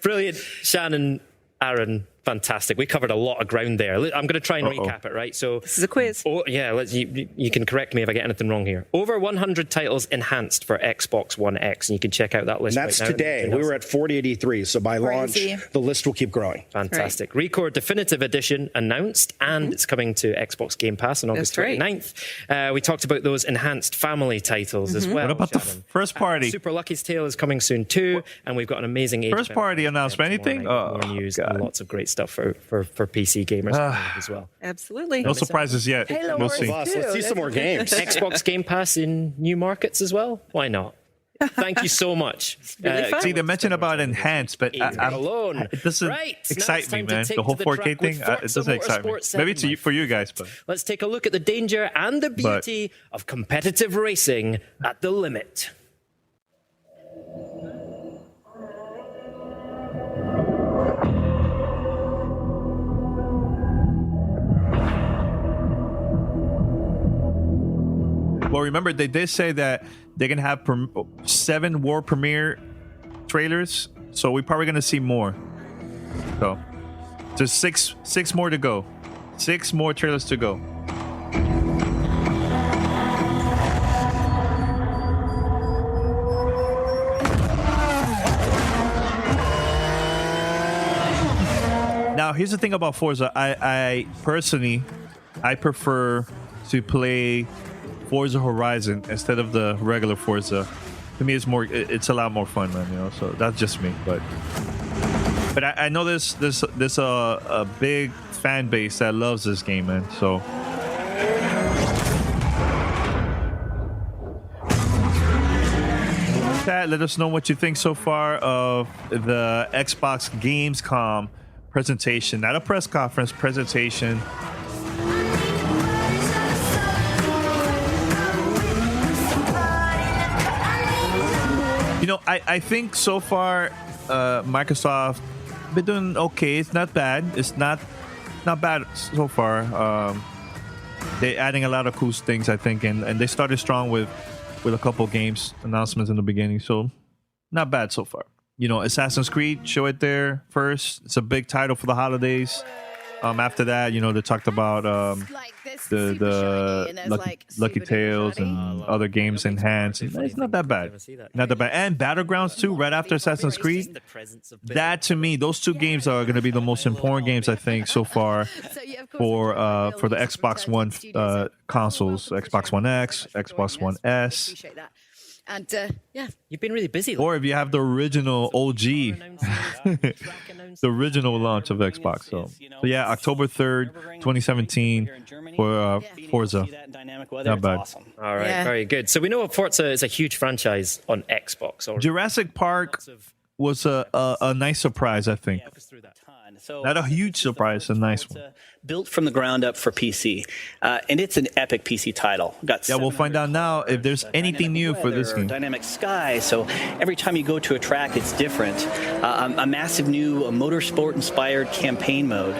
Brilliant. Shannon, Aaron, fantastic. We covered a lot of ground there. I'm going to try and recap it, right? So this is a quiz. You can correct me if I get anything wrong here. Over 100 titles enhanced for Xbox One X, and you can check out that list. And that's right now. today. We were at 4083, so by launch, the list will keep growing. Fantastic. Right. Recore Definitive Edition announced, and it's coming to Xbox Game Pass on August 29th. We talked about those enhanced family titles as well. What about the first party? Super Lucky's Tale is coming soon too, and we've got an amazing first party announcement. Anything? More news and lots of great stuff. stuff for PC gamers as well. Absolutely. No surprises yet. Halo We'll Wars see. 2. Let's see some more games. Xbox Game Pass in new markets as well. Why not? Thank you so much. See, they mentioned about enhanced, but it doesn't excite me, man. The whole 4K thing, it doesn't excite me. Maybe it's for you guys, but let's take a look at the danger and the beauty of competitive racing at the limit. Well, remember, they did say that they're going to have 7 world premiere trailers, so we're probably going to see more. So, just six more to go. 6 more trailers to go. Now, here's the thing about Forza. I personally prefer to play Forza Horizon instead of the regular Forza. To me, it's a lot more fun, man. You know, so that's just me. But I know there's a big fan base that loves this game, man. So chat, let us know what you think so far of the Xbox Gamescom presentation. Not a press conference, presentation. You know, I think so far Microsoft been doing okay. It's not bad. It's not bad so far. They're adding a lot of cool things, I think, and they started strong with a couple games announcements in the beginning. So not bad so far. You know, Assassin's Creed, show it there first. It's a big title for the holidays. After that, you know, they talked about the Lucky Tales and other games enhanced. It's not that bad. Not that bad. And Battlegrounds 2, right after Assassin's Creed. That, to me, those 2 games are going to be the most important games, I think, so far for the Xbox One consoles. Xbox One X, Xbox One S. And you've been really busy. Or if you have the original OG, the original launch of Xbox. So yeah, October 3rd, 2017 for Forza. Not bad. All right, very good. So we know Forza is a huge franchise on Xbox. Jurassic Park was a nice surprise, I think. Not a huge surprise, a nice one. Built from the ground up for PC, and it's an epic PC title. We'll find out now if there's anything new for this game. Dynamic sky, so every time you go to a track, it's different. A massive new motorsport-inspired campaign mode.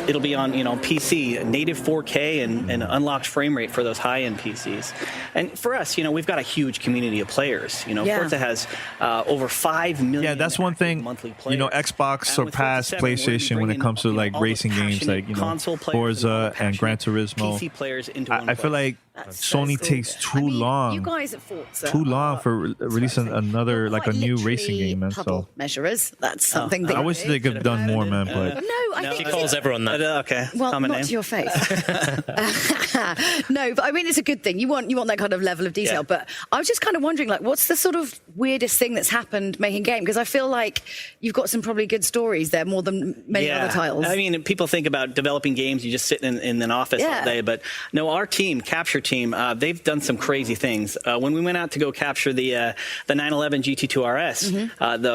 It'll be on PC, native 4K and unlocked frame rate for those high-end PCs. And for us, we've got a huge community of players. Forza has over 5 million. Yeah, that's one thing. Xbox surpassed PlayStation when it comes to like racing games, like Forza and Gran Turismo. PC players into I feel like Sony takes too long. You guys at Forza too long for releasing another a new racing game, man. So measurers. That's something that I wish they could have done more, man. But I think she calls everyone that. Okay. Well, not to your face. No, but I mean it's a good thing. You want that kind of level of detail. Yeah. But I was just kind of wondering, what's the sort of weirdest thing that's happened making game? Because I feel like you've got some probably good stories there, more than many other titles. I mean, people think about developing games, you just sit in an office all day. But no, our team, Capture Team, they've done some crazy things. When we went out to go capture the 911 GT2 RS,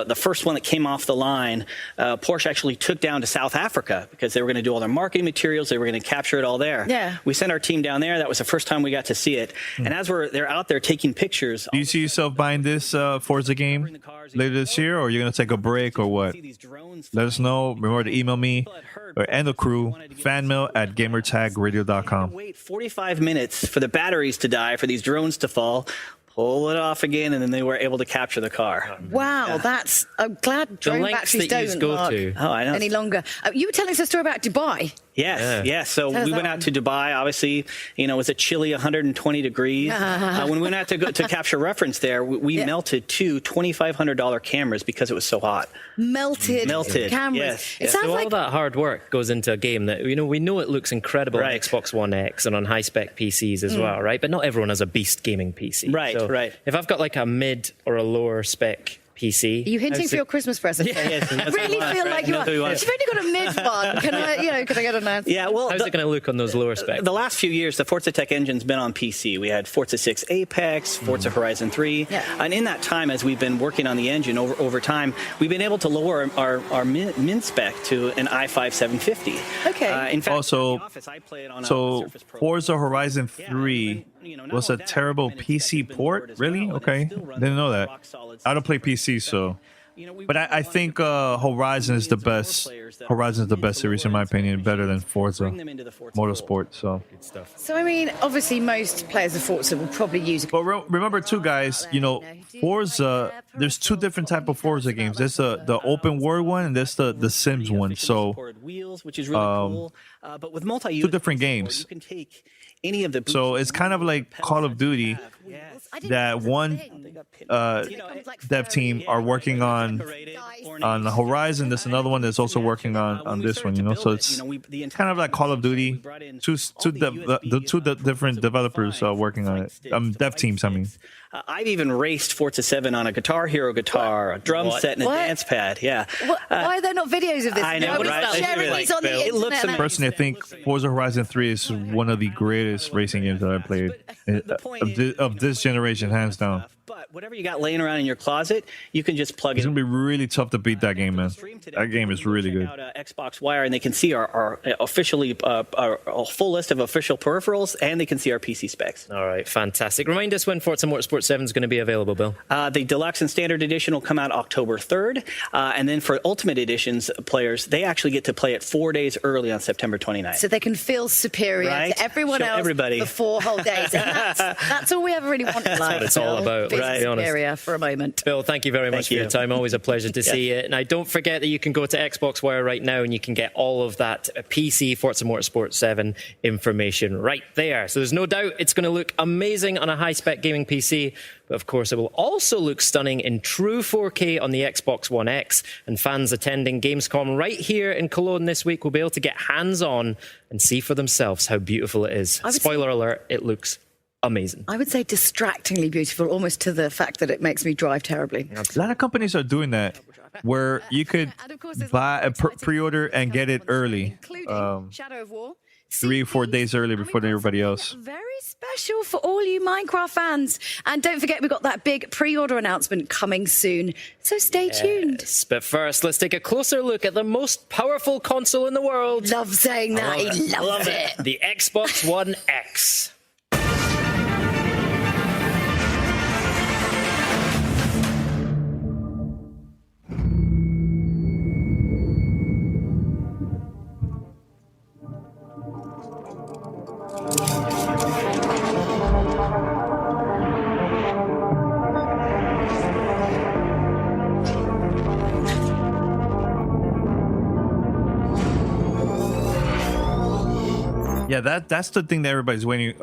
the first one that came off the line, Porsche actually took down to South Africa because they were going to do all their marketing materials. They were going to capture it all there. Yeah. We sent our team down there. That was the first time we got to see it. And as they're out there taking pictures. Do you see yourself buying this Forza game later this year, or are you going to take a break, or what? Let us know. Remember to email me and the crew, fanmail@gamertagradio.com. Wait 45 minutes for the batteries to die, for these drones to fall, pull it off again, and then they were able to capture the car. Wow, I'm glad drone batteries don't work any longer. You were telling us a story about Dubai. Yes. So we went out to Dubai. Obviously, it was a chilly 120 degrees. When we went out to capture reference there, we melted 2 $2,500 cameras because it was so hot. Melted cameras. Yes. So all that hard work goes into a game that we know it looks incredible on Xbox One X and on high spec PCs as well, right? But not everyone has a beast gaming PC. Right. If I've got like a mid or a lower spec PC. Are you hinting for your Christmas present? Yes, I really feel like you are. You've only got a mid one. Can I get an answer? Yeah, well, how's it going to look on those lower specs? The last few years, the Forza Tech engine's been on PC. We had Forza 6 Apex, Forza Horizon 3, and in that time, as we've been working on the engine over time, we've been able to lower our min spec to an i5 750. Okay. In fact, Also, in the office, I play it on a so Surface Pro. Forza Horizon 3 was a terrible PC port? Really? Okay. Didn't know that. I don't play PC, so. But I think Horizon is the best. Horizon is the best series in my opinion, better than Forza Motorsport. So I mean, obviously, most players of Forza will probably use. But remember, too, guys. Forza. There's two different type of Forza games. There's the open world one, and there's the Sims one. So, which is really cool. But with multi-use, two different games. You can take any of the. So it's kind of like Call of Duty. That one dev team are working on the Horizon. There's another one that's also working on this one. So it's kind of like Call of Duty. Two different developers are working on it. Dev teams, I mean. I've even raced Forza 7 on a Guitar Hero guitar, a drum set, and a dance pad. Yeah. Why are there not videos of this? I know, right? Sharing these on the internet. Personally, I think Forza Horizon 3 is one of the greatest racing games that I've played of this generation, hands down. But whatever you got laying around in your closet, you can just plug it. It's going to be really tough to beat that game, man. That game is really good. Xbox Wire, and they can see our officially a full list of official peripherals, and they can see our PC specs. All right, fantastic. Remind us when Forza Motorsport 7 is going to be available, Bill. The Deluxe and Standard Edition will come out October 3rd, and then for Ultimate Editions players, they actually get to play it 4 days early on September 29th. So they can feel superior to everyone else for 4 whole days. And that's all we ever really want in life. That's what it's all about. Right. Superior for a moment. Bill, thank you very much for your time. Always a pleasure to see you. Now, don't forget that you can go to Xbox Wire right now and you can get all of that PC Forza Motorsport 7 information right there. So there's no doubt it's going to look amazing on a high-spec gaming PC. But of course, it will also look stunning in true 4K on the Xbox One X. And fans attending Gamescom right here in Cologne this week will be able to get hands-on and see for themselves how beautiful it is. Spoiler alert, it looks amazing. I would say distractingly beautiful, almost to the fact that it makes me drive terribly. A lot of companies are doing that, where you could buy a pre-order and get it early, Shadow of War, 3 or 4 days early before everybody else. Very special for all you Minecraft fans. And don't forget, we've got that big pre-order announcement coming soon. So stay tuned. Yes, but first, let's take a closer look at the most powerful console in the world. Love saying that. He loves it. The Xbox One X. Yeah, that's the thing that everybody's waiting.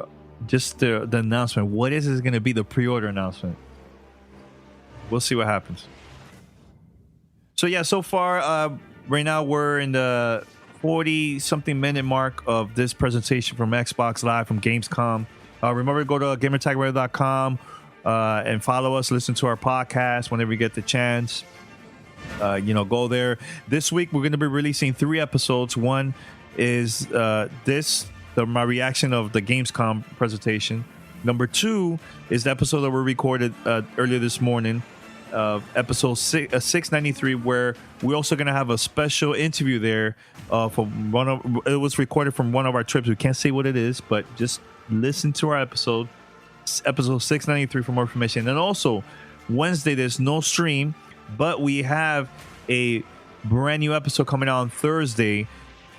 Just the announcement. What is going to be the pre-order announcement? We'll see what happens. So yeah, so far, right now we're in the 40-something minute mark of this presentation from Xbox Live from Gamescom. Remember to go to gamertagradio.com and follow us. Listen to our podcast whenever you get the chance. Go there. This week we're going to be releasing 3 episodes. One is my reaction of the Gamescom presentation. Number 2 is the episode that we recorded earlier this morning, episode 693, where we're also going to have a special interview there. It was recorded from one of our trips. We can't say what it is, but just listen to our episode 693 for more information. And also, Wednesday there's no stream, but we have a brand new episode coming out on Thursday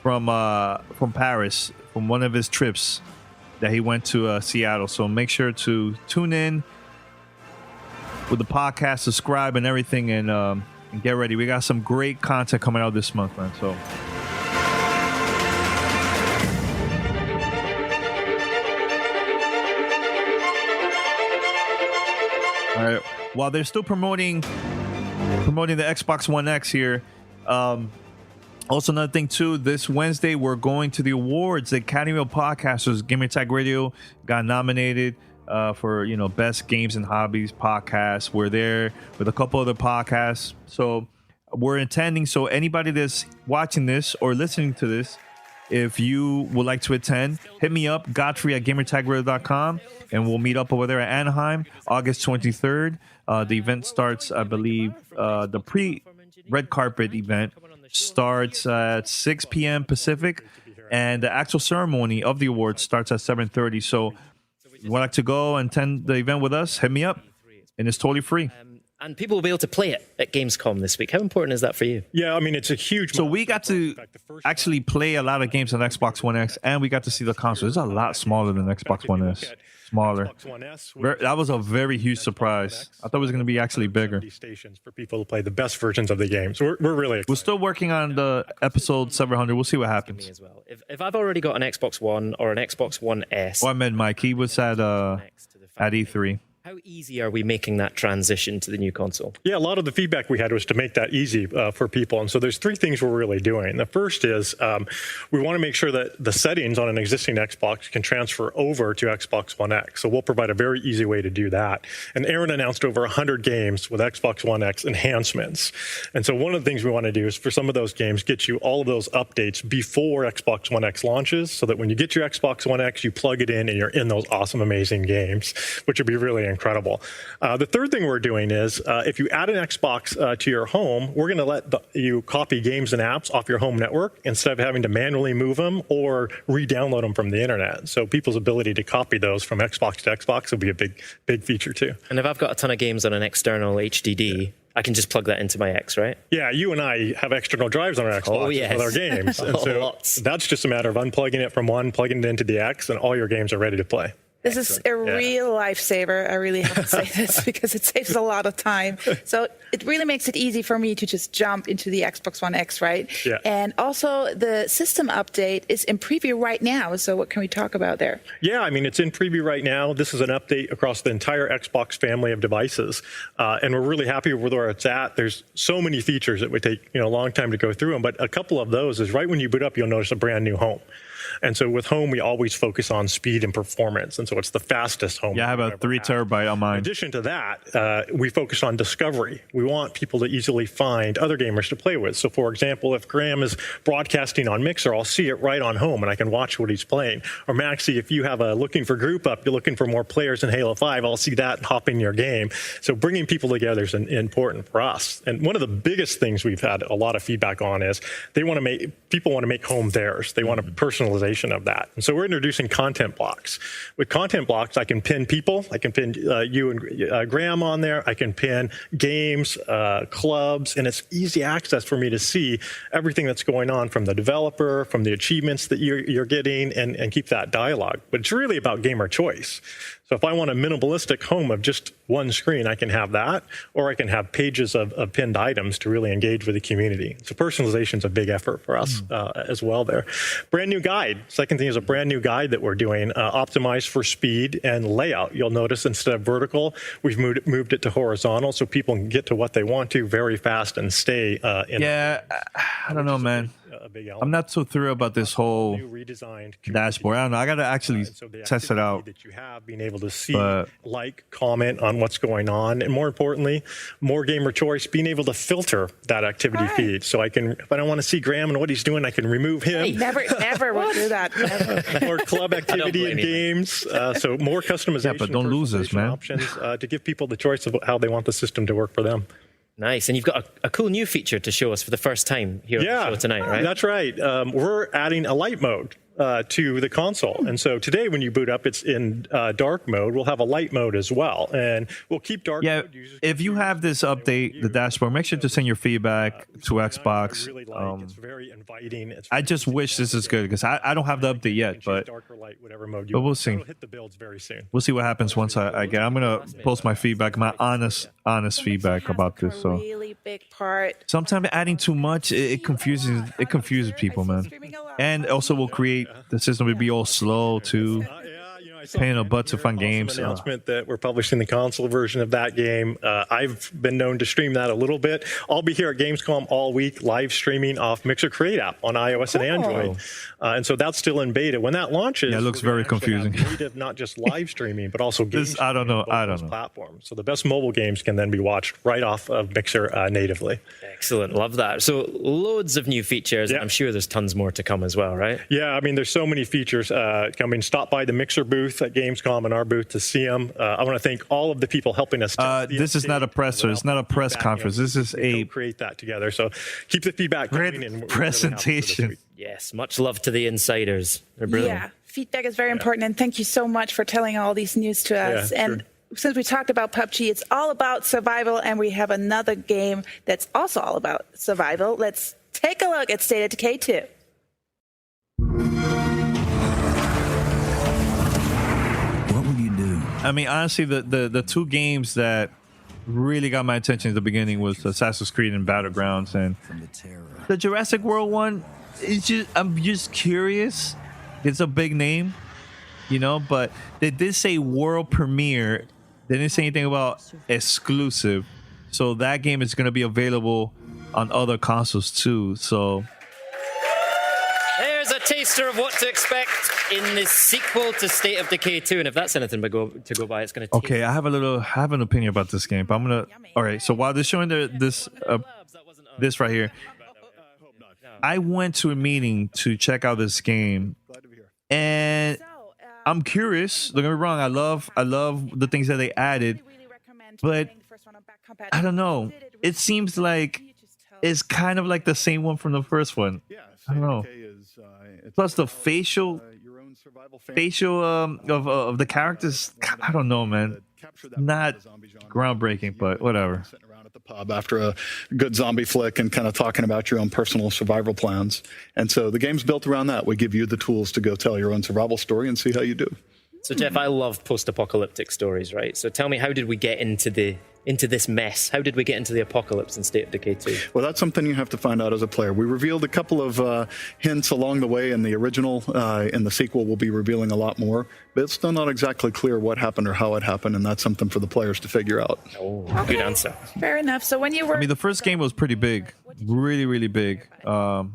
from Paris, from one of his trips that he went to Seattle. So make sure to tune in with the podcast, subscribe and everything, and get ready. We got some great content coming out this month, man. So all right, while they're still promoting the Xbox One X here, also another thing too, this Wednesday we're going to the awards. The Academy of Podcasters, Gamer Tag Radio got nominated for best games and hobbies podcast. We're there with a couple other podcasts. So we're intending. So anybody that's watching this or listening to this, if you would like to attend, hit me up, Godfrey at gamertagradio.com, and we'll meet up over there at Anaheim, August 23rd. The event starts, I believe, the pre-red carpet event starts at 6 p.m. Pacific, and the actual ceremony of the awards starts at 7:30. So if you would like to go and attend the event with us, hit me up, and it's totally free. And people will be able to play it at Gamescom this week. How important is that for you? Yeah, I mean, it's a huge... So we got to actually play a lot of games on Xbox One X, and we got to see the console. It's a lot smaller than Xbox One S. Smaller. That was a very huge surprise. I thought it was going to be actually bigger. Stations for people to play the best versions of the games. We're really excited. We're still working on the episode 700. We'll see what happens. As well. If I've already got an Xbox One or an Xbox One S... Well, I met Mike. He was at E3. How easy are we making that transition to the new console? Yeah, a lot of the feedback we had was to make that easy for people. And so there's three things we're really doing. The first is we want to make sure that the settings on an existing Xbox can transfer over to Xbox One X. So we'll provide a very easy way to do that. And Aaron announced over 100 games with Xbox One X enhancements. And so one of the things we want to do is for some of those games, get you all of those updates before Xbox One X launches, so that when you get your Xbox One X, you plug it in and you're in those awesome, amazing games, which would be really incredible. The third thing we're doing is if you add an Xbox to your home, we're going to let you copy games and apps off your home network instead of having to manually move them or re-download them from the internet. So people's ability to copy those from Xbox to Xbox will be a big feature too. And if I've got a ton of games on an external HDD, I can just plug that into my X, right? Yeah, you and I have external drives on our Xbox with our games. And so that's just a matter of unplugging it from one, plugging it into the X, and all your games are ready to play. This is a real lifesaver. I really have to say this because it saves a lot of time. So it really makes it easy for me to just jump into the Xbox One X, right? Yeah. And also the system update is in preview right now. So what can we talk about there? Yeah, I mean, it's in preview right now. This is an update across the entire Xbox family of devices. And we're really happy with where it's at. There's so many features that would take a long time to go through them. But a couple of those is right when you boot up, you'll notice a brand new home. And so with home, we always focus on speed and performance. And so it's the fastest home. Yeah, I have a 3 terabyte on mine. In addition to that, we focus on discovery. We want people to easily find other gamers to play with. So for example, if Graham is broadcasting on Mixer, I'll see it right on home and I can watch what he's playing. Or Maxie, if you have a looking for group up, you're looking for more players in Halo 5, I'll see that and hop in your game. So bringing people together is important for us. And one of the biggest things we've had a lot of feedback on is people want to make home theirs. They want a personalization of that. And so we're introducing content blocks. With content blocks, I can pin people. I can pin you and Graham on there. I can pin games, clubs, and it's easy access for me to see everything that's going on from the developer, from the achievements that you're getting, and keep that dialogue. But it's really about gamer choice. So if I want a minimalistic home of just one screen, I can have that, or I can have pages of pinned items to really engage with the community. So personalization is a big effort for us as well there. Brand new guide. Second thing is a brand new guide that we're doing, optimized for speed and layout. You'll notice instead of vertical, we've moved it to horizontal so people can get to what they want to very fast and stay in. Yeah, I don't know, man. I'm not so thrilled about this whole dashboard. I don't know. I got to actually test it out. That you have, being able to see, comment on what's going on, and more importantly, more gamer choice, being able to filter that activity feed. So I can, if I don't want to see Graham and what he's doing, I can remove him. Hey, never will do that. Never. Or club activity in games. So more customization. Yeah, but don't lose us, man. Options to give people the choice of how they want the system to work for them. Nice. And you've got a cool new feature to show us for the first time here on the show tonight, right? That's right. We're adding a light mode to the console. And so today when you boot up, it's in dark mode. We'll have a light mode as well. And we'll keep dark mode. If you have this update, the dashboard, make sure to send your feedback to Xbox. It's very inviting. I just wish this is good because I don't have the update yet, but we'll see. Hit the builds very soon. We'll see what happens once I get. I'm gonna post my feedback, my honest feedback about this. So really big part. sometimes adding too much it confuses people, man. And also will create the system will be all slow too. paying a butt to fun games. Announcement that we're publishing the console version of that game. I've been known to stream that a little bit. I'll be here at Gamescom all week, live streaming off Mixer Create app on iOS and Android. And so that's still in beta. When that launches, it looks very confusing. Native, not just live streaming, but also games. I don't know. Platforms. So the best mobile games can then be watched right off of Mixer natively. Excellent. Love that. So loads of new features. I'm sure there's tons more to come as well, right? Yeah, I mean, there's so many features coming. Stop by the Mixer booth at Gamescom and our booth to see them. I want to thank all of the people helping us. This is not a presser. It's not a press conference. This is a create that together. So keep the feedback coming in. Presentation. Yes, much love to the insiders. They're brilliant. Yeah, feedback is very important, and thank you so much for telling all these news to us. And since we talked about PUBG, it's all about survival, and we have another game that's also all about survival. Let's take a look at State of Decay 2. What will you do? I mean, honestly, the two games that really got my attention at the beginning was Assassin's Creed and Battlegrounds, and the Jurassic World one. I'm just curious. It's a big name, but they did say world premiere. They didn't say anything about exclusive. So that game is going to be available on other consoles too. So there's a taster of what to expect in this sequel to State of Decay 2. And if that's anything to go by, it's going to okay, I have an opinion about this game, but I'm going to... All right, so while they're showing this right here, I went to a meeting to check out this game, and I'm curious. Don't get me wrong. I love the things that they added, but I don't know. It seems like it's kind of like the same one from the first one. I don't know. Plus the facial of the characters. I don't know, man. Not groundbreaking, but whatever. The pub after a good zombie flick and kind of talking about your own personal survival plans. And so the game's built around that. We give you the tools to go tell your own survival story and see how you do. So Jeff, I love post-apocalyptic stories, right? So tell me, how did we get into this mess? How did we get into the apocalypse in State of Decay 2? Well, that's something you have to find out as a player. We revealed a couple of hints along the way in the original. In the sequel, we'll be revealing a lot more. But it's still not exactly clear what happened or how it happened, and that's something for the players to figure out. Oh, good answer. Fair enough. So when you were... I mean, the first game was pretty big. Really, really big. They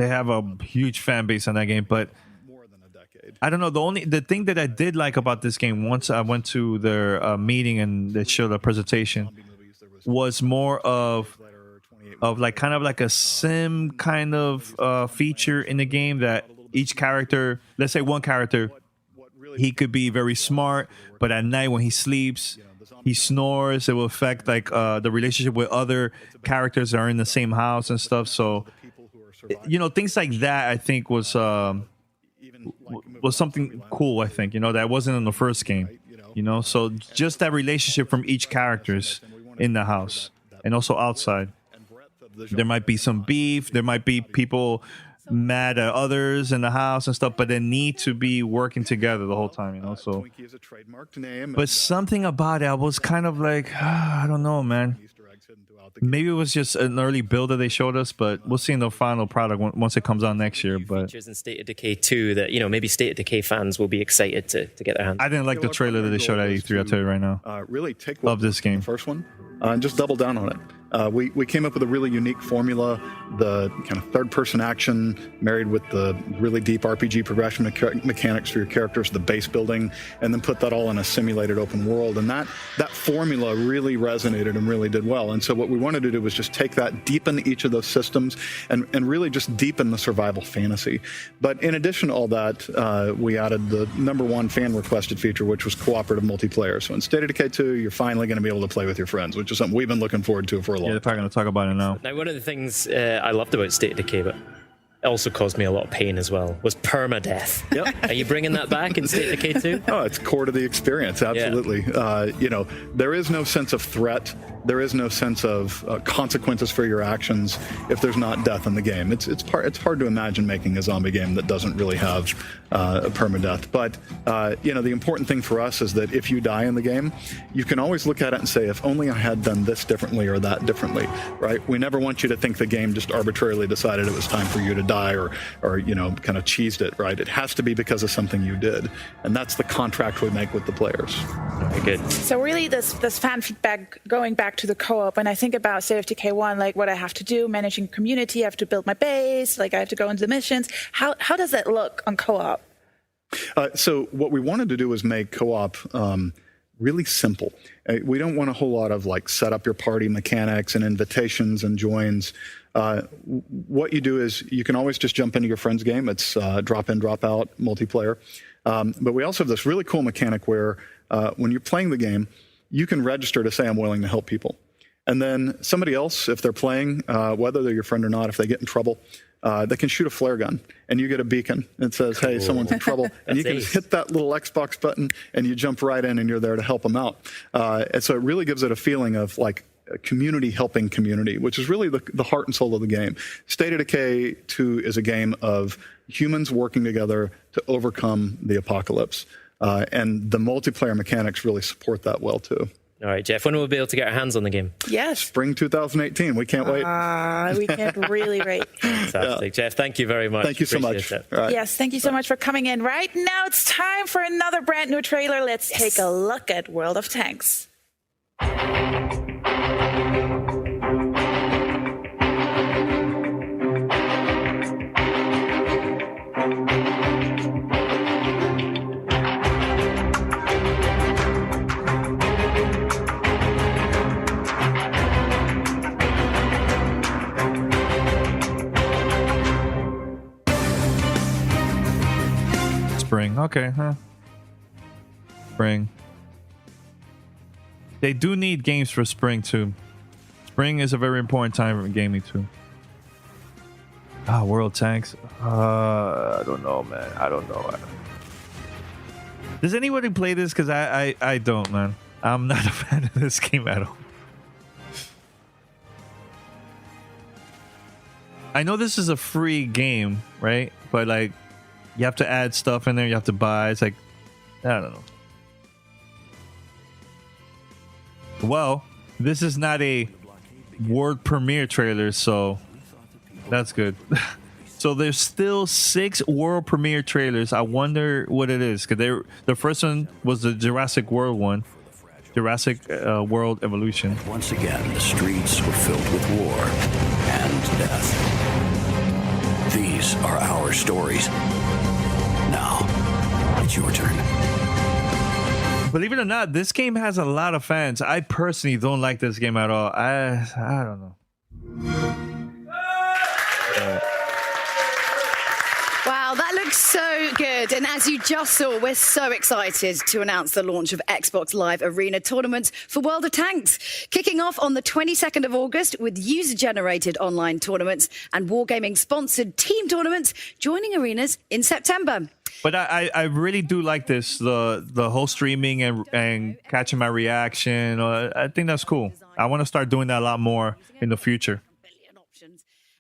have a huge fan base on that game, but I don't know. The thing that I did like about this game, once I went to their meeting and they showed a presentation, was more of like kind of like a sim kind of feature in the game that each character, let's say one character, he could be very smart, but at night when he sleeps, he snores. It will affect like the relationship with other characters that are in the same house and stuff. So, things like that I think was something cool, I think, that wasn't in the first game, so just that relationship from each characters in the house and also outside. There might be some beef, there might be people mad at others in the house and stuff, but they need to be working together the whole time, so. But something about it, I was kind of like, I don't know, man. Maybe it was just an early build that they showed us, but we'll see in the final product once it comes out next year. But features in State of Decay 2 that maybe State of Decay fans will be excited to get their hands. I didn't like the trailer that they showed at E3. I'll tell you right now. Really love this game. The first one and just double down on it. We came up with a really unique formula, the kind of third-person action married with the really deep RPG progression mechanics for your characters, the base building, and then put that all in a simulated open world. And that formula really resonated and really did well. And so what we wanted to do was just take that, deepen each of those systems, and really just deepen the survival fantasy. But in addition to all that, we added the #1 fan-requested feature, which was cooperative multiplayer. So in State of Decay 2, you're finally going to be able to play with your friends, which is something we've been looking forward to for a long time. Yeah, they're probably going to talk about it now. Now, one of the things I loved about State of Decay, but it also caused me a lot of pain as well, was permadeath. Yep. Are you bringing that back in State of Decay 2? Oh, it's core to the experience, absolutely. Yeah. There is no sense of threat. There is no sense of consequences for your actions if there's not death in the game. It's hard to imagine making a zombie game that doesn't really have a permadeath. But the important thing for us is that if you die in the game, you can always look at it and say, if only I had done this differently or that differently, right? We never want you to think the game just arbitrarily decided it was time for you to die or kind of cheesed it, right? It has to be because of something you did. And that's the contract we make with the players. Very good. So really this fan feedback, going back to the co-op, when I think about State of Decay 1, like what I have to do, managing community, I have to build my base, like I have to go into the missions. How does that look on co-op? So what we wanted to do was make co-op really simple. We don't want a whole lot of like set up your party mechanics and invitations and joins. What you do is you can always just jump into your friend's game. It's drop in, drop out multiplayer. But we also have this really cool mechanic where when you're playing the game, you can register to say, I'm willing to help people. And then somebody else, if they're playing, whether they're your friend or not, if they get in trouble, they can shoot a flare gun and you get a beacon that says, hey, someone's in trouble. And you can just hit that little Xbox button and you jump right in and you're there to help them out. And so it really gives it a feeling of like a community helping community, which is really the heart and soul of the game. State of Decay 2 is a game of humans working together to overcome the apocalypse. And the multiplayer mechanics really support that well, too. All right, Jeff, when will we be able to get our hands on the game? Yes. Spring 2018. We can't wait. We can't really wait. Fantastic. Jeff, thank you very much. Thank you so much. Right. Yes, thank you so much for coming in. Right now, it's time for another brand new trailer. Let's take a look at World of Tanks. Spring. Okay, huh? Spring. They do need games for spring too. Spring is a very important time for gaming too. World Tanks. I don't know, man. I don't know. Does anybody play this? Because I don't, man. I'm not a fan of this game at all. I know this is a free game, right? But like, you have to add stuff in there. You have to buy. It's like, I don't know. Well, this is not a world premiere trailer, so that's good. So there's still 6 world premiere trailers. I wonder what it is, because the first one was the Jurassic World one, Jurassic World Evolution. Once again, the streets were filled with war and death. These are our stories. Now, it's your turn. Believe it or not, this game has a lot of fans. I personally don't like this game at all. I don't know. Wow, that looks so good. And as you just saw, we're so excited to announce the launch of Xbox Live Arena tournaments for World of Tanks, kicking off on the 22nd of August with user-generated online tournaments and Wargaming-sponsored team tournaments joining arenas in September. But I really do like this, the whole streaming and catching my reaction. I think that's cool. I want to start doing that a lot more in the future.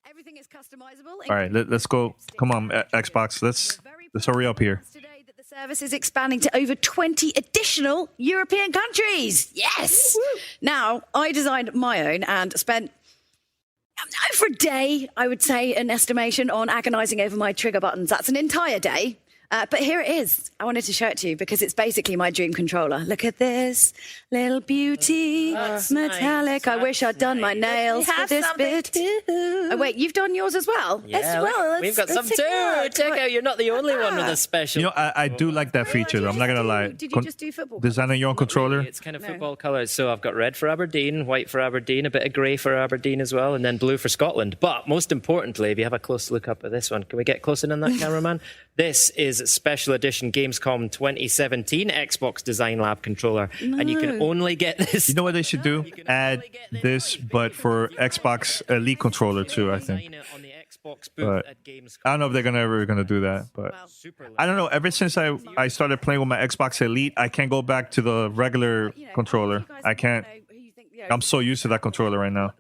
Everything is customizable. All right, let's go. Come on, Xbox. Let's hurry up here. Today that the service is expanding to over 20 additional European countries. Yes. Woo-hoo. Now, I designed my own and spent for a day, I would say, an estimation on agonizing over my trigger buttons. That's an entire day. But here it is. I wanted to show it to you because it's basically my dream controller. Look at this little beauty, metallic. Nice. I wish I'd done my nails for this bit. Oh, wait, you've done yours as well? Yeah, as well. We've got some too. Check out, you're not the only one with a special. You know, I do like that feature, though. I'm not going to lie. Did you just do football? Designing your own controller? It's kind of football colours. So I've got red for Aberdeen, white for Aberdeen, a bit of grey for Aberdeen as well, and then blue for Scotland. But most importantly, if you have a close look up at this one, can we get close in on that, cameraman? This is Special Edition Gamescom 2017 Xbox Design Lab controller. No. And you can only get this. You know what they should do? Add this, but for Xbox Elite controller too, I think. But I don't know if they're ever going to do that. But I don't know. Ever since I started playing with my Xbox Elite, I can't go back to the regular controller. I can't. I'm so used to that controller right now.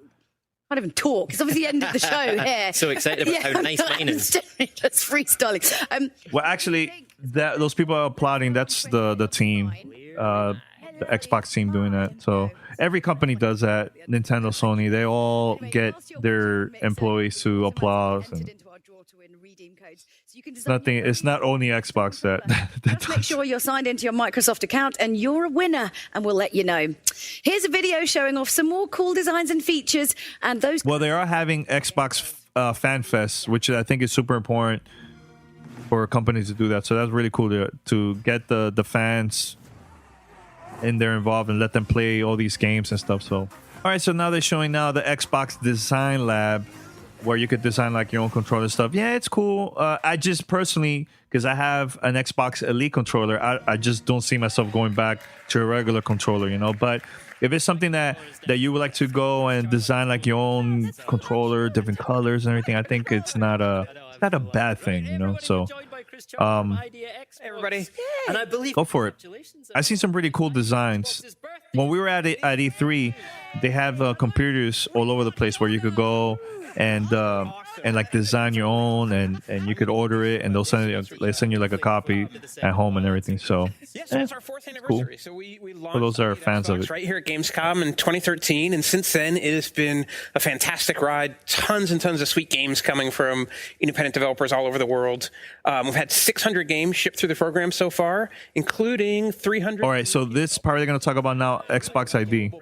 Can't even talk. It's obviously the end of the show here. So excited about how nice mine is. Just freestyling. Well, actually, those people are applauding. That's the team, the Xbox team doing that. So every company does that. Nintendo, Sony, they all get their employees to applaud. codes. So you can It's nothing. It's not only Xbox that make sure you're signed into your Microsoft account and you're a winner, and we'll let you know. Here's a video showing off some more cool designs and features, and those. Well, they are having Xbox Fan Fest, which I think is super important for companies to do that. So that's really cool to get the fans in there involved and let them play all these games and stuff. So, all right. So now they're showing the Xbox Design Lab, where you could design like your own controller stuff. Yeah, it's cool. I just personally, because I have an Xbox Elite controller, I just don't see myself going back to a regular controller, But if it's something that you would like to go and design like your own controller, different colors and everything, I think it's not a bad thing, So, everybody, and I believe go for it. I see some really cool designs. When we were at E3, they have computers all over the place where you could go and like design your own, and you could order it, and they'll send you like a copy at home and everything. So it's our 4th anniversary. Cool. So we For those that are fans of it, right here at Gamescom in 2013, and since then it has been a fantastic ride. Tons and tons of sweet games coming from independent developers all over the world. We've had 600 games shipped through the program so far, including 300. All right, so this part they're going to talk about now, Xbox ID.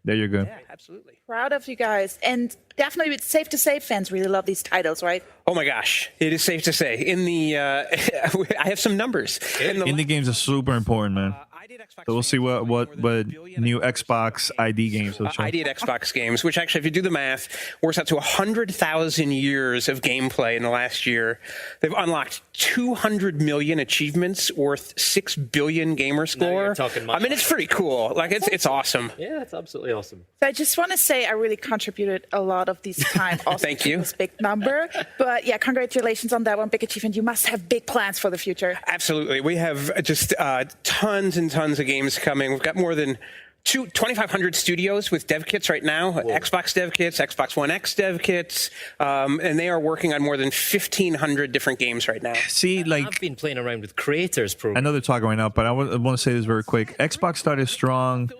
There you go. Yeah, absolutely. Proud of you guys. And definitely it's safe to say fans really love these titles, right? Oh my gosh, it is safe to say. In the, I have some numbers. Indie games are super important, man. So we'll see what new Xbox ID games will show. ID at Xbox games, which actually, if you do the math, works out to 100,000 years of gameplay in the last year. They've unlocked 200 million achievements worth 6 billion gamer score. I mean, it's pretty cool. Like, it's awesome. Yeah, it's absolutely awesome. So I just want to say I really contributed a lot of this time also Thank you. to this big number. But yeah, congratulations on that one. Big achievement. You must have big plans for the future. Absolutely. We have just tons and tons of games coming. We've got more than 2,500 studios with dev kits right now. Whoa. Xbox dev kits, Xbox One X dev kits, and they are working on more than 1,500 different games right now. See, like, I've been playing around with creators program. I know they're talking right now, but I want to say this very quick. Xbox started strong,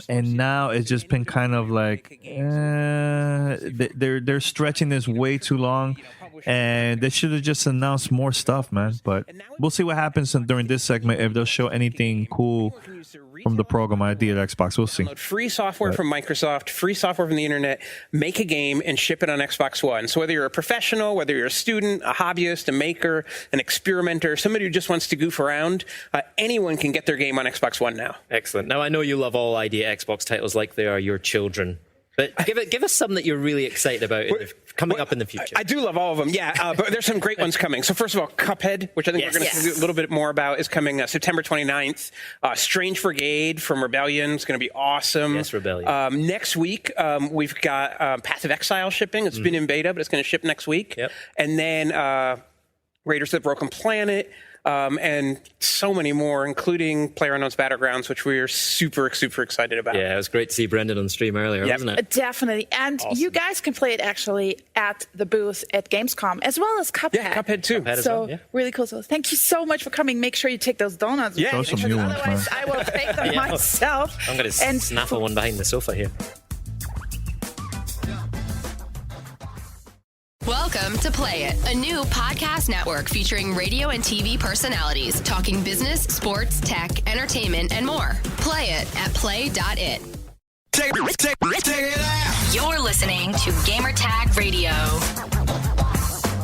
and now it's just been kind of like they're stretching this way too long, and they should have just announced more stuff, man. But we'll see what happens during this segment, if they'll show anything cool from the program ID at Xbox. We'll see. Free software from Microsoft, free software from the internet, make a game and ship it on Xbox One. So whether you're a professional, whether you're a student, a hobbyist, a maker, an experimenter, somebody who just wants to goof around, anyone can get their game on Xbox One now. Excellent. Now, I know you love all ID at Xbox titles like they are your children. But give us some that you're really excited about coming up in the future. I do love all of them, yeah. But there's some great ones coming. So first of all, Cuphead, which I think we're going to do a little bit more about, is coming September 29th. Strange Brigade from Rebellion is going to be awesome. Yes, Rebellion. Next week, we've got Path of Exile shipping. It's been in beta, but it's going to ship next week. Yep. And then Raiders of the Broken Planet. And so many more, including PlayerUnknown's Battlegrounds, which we are super, super excited about. Yeah, it was great to see Brendan on stream earlier, wasn't it? Definitely. And you guys can play it actually at the booth at Gamescom, as well as Cuphead. Yeah, Cuphead too. So really cool. So thank you so much for coming. Make sure you take those donuts. Yeah, some new ones, otherwise I will take them myself. I'm going to snaffle one behind the sofa here. Welcome to Play It, a new podcast network featuring radio and TV personalities talking business, sports, tech, entertainment, and more. Play it at play.it. Check it out. You're listening to Gamertag Radio.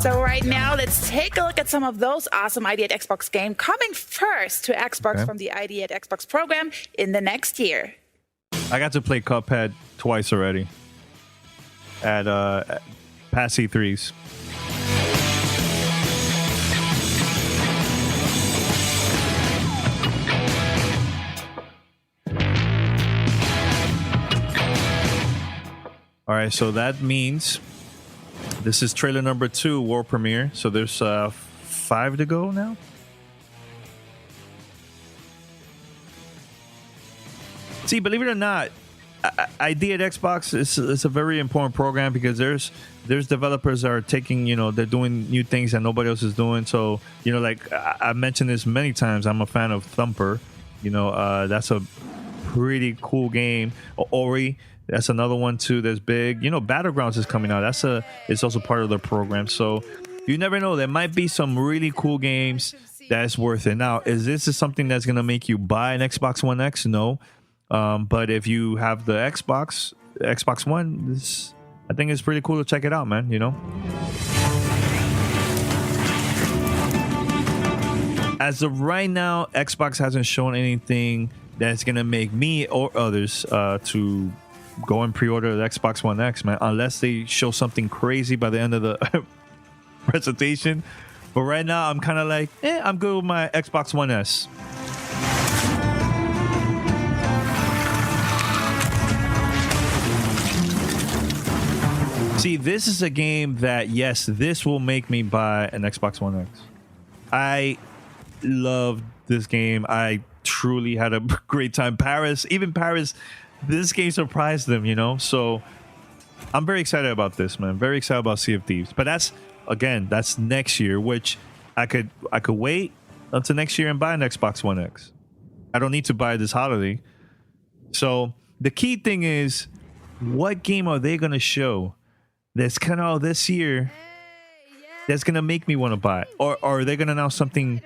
So right now, let's take a look at some of those awesome ID at Xbox games coming first to Xbox from the ID at Xbox program in the next year. I got to play Cuphead twice already at past E3s. All right, so that means this is trailer number 2, world premiere. So there's 5 to go now. See, believe it or not, ID at Xbox is a very important program because there's developers that are taking, they're doing new things that nobody else is doing. So, like I mentioned this many times, I'm a fan of Thumper. That's a pretty cool game. Ori, that's another one too that's big. Battlegrounds is coming out. It's also part of the program. So you never know. There might be some really cool games that's worth it. Now, is this something that's going to make you buy an Xbox One X? No. But if you have the Xbox One, I think it's pretty cool to check it out, man, you know? As of right now, Xbox hasn't shown anything that's going to make me or others to go and pre-order the Xbox One X, man, unless they show something crazy by the end of the presentation. But right now, I'm kind of like, I'm good with my Xbox One S. See, this is a game that, yes, this will make me buy an Xbox One X. I love this game. I truly had a great time. Paris, this game surprised them, you know? So I'm very excited about this, man. Very excited about Sea of Thieves. But that's next year, which I could wait until next year and buy an Xbox One X. I don't need to buy it this holiday. So the key thing is, what game are they going to show that's kind of this year that's going to make me want to buy it? Or are they going to announce something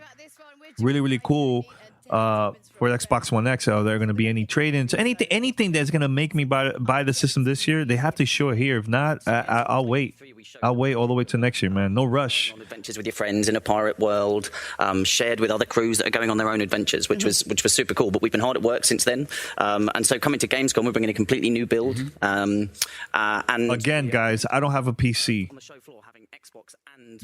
really, really cool for Xbox One X? Are there going to be any trade-ins? Anything that's going to make me buy the system this year, they have to show it here. If not, I'll wait. I'll wait all the way to next year, man. No rush. Adventures with your friends in a pirate world, shared with other crews that are going on their own adventures, which was super cool. But we've been hard at work since then, and so coming to Gamescom, we're bringing a completely new build. And again, guys, I don't have a PC.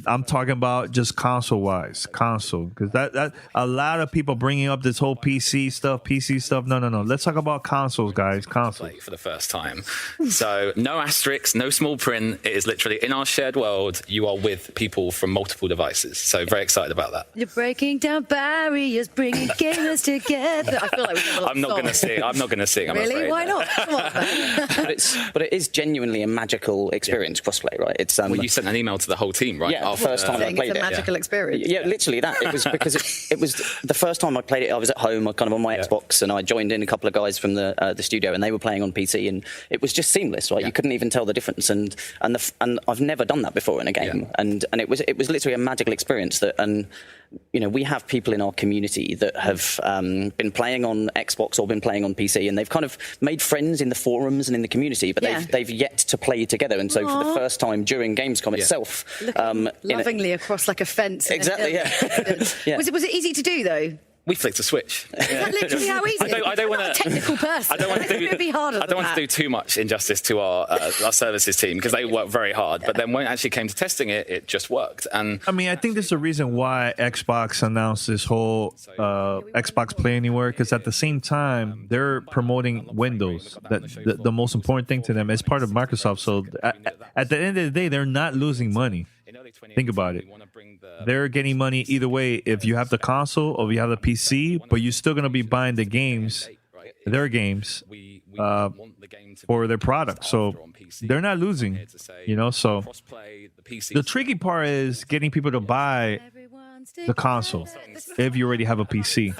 I'm talking about just console-wise, because that a lot of people bringing up this whole PC stuff. No. Let's talk about consoles, guys. Consoles for the first time. So no asterisks, no small print. It is literally in our shared world. You are with people from multiple devices. So very excited about that. You're breaking down barriers, bringing gamers together. I feel like we have a I'm not going to sing. I'm really? afraid. Why not? Come on, man. but it is genuinely a magical experience, crossplay, right? It's well, you sent an email to the whole team, right? Yeah, first time I played it's a magical experience. Yeah, literally that. It was because it was the first time I played it. I was at home, kind of on my Xbox, and I joined in a couple of guys from the studio, and they were playing on PC, and it was just seamless, right? Yeah. You couldn't even tell the difference, and I've never done that before in a game, and it was literally a magical experience. And you know, we have people in our community that have been playing on Xbox or been playing on PC, and they've kind of made friends in the forums and in the community, but they've yet to play together, and so for the first time during Gamescom itself, lovingly across like a fence. Exactly. Yeah. Was it easy to do though? We flicked a switch. Is that literally how easy? I don't want to. A technical person. I don't want to do. Be harder I don't want to do too much injustice to our services team, because they work very hard. But then when it actually came to testing it, it just worked. And I mean, I think there's a reason why Xbox announced this whole Xbox Play Anywhere, because at the same time they're promoting Windows. That the most important thing to them is part of Microsoft. So at the end of the day, they're not losing money. Think about it. They're getting money either way if you have the console or if you have the PC, but you're still going to be buying the games, their games, for their product. So they're not losing, you know. So the tricky part is getting people to buy the console if you already have a PC.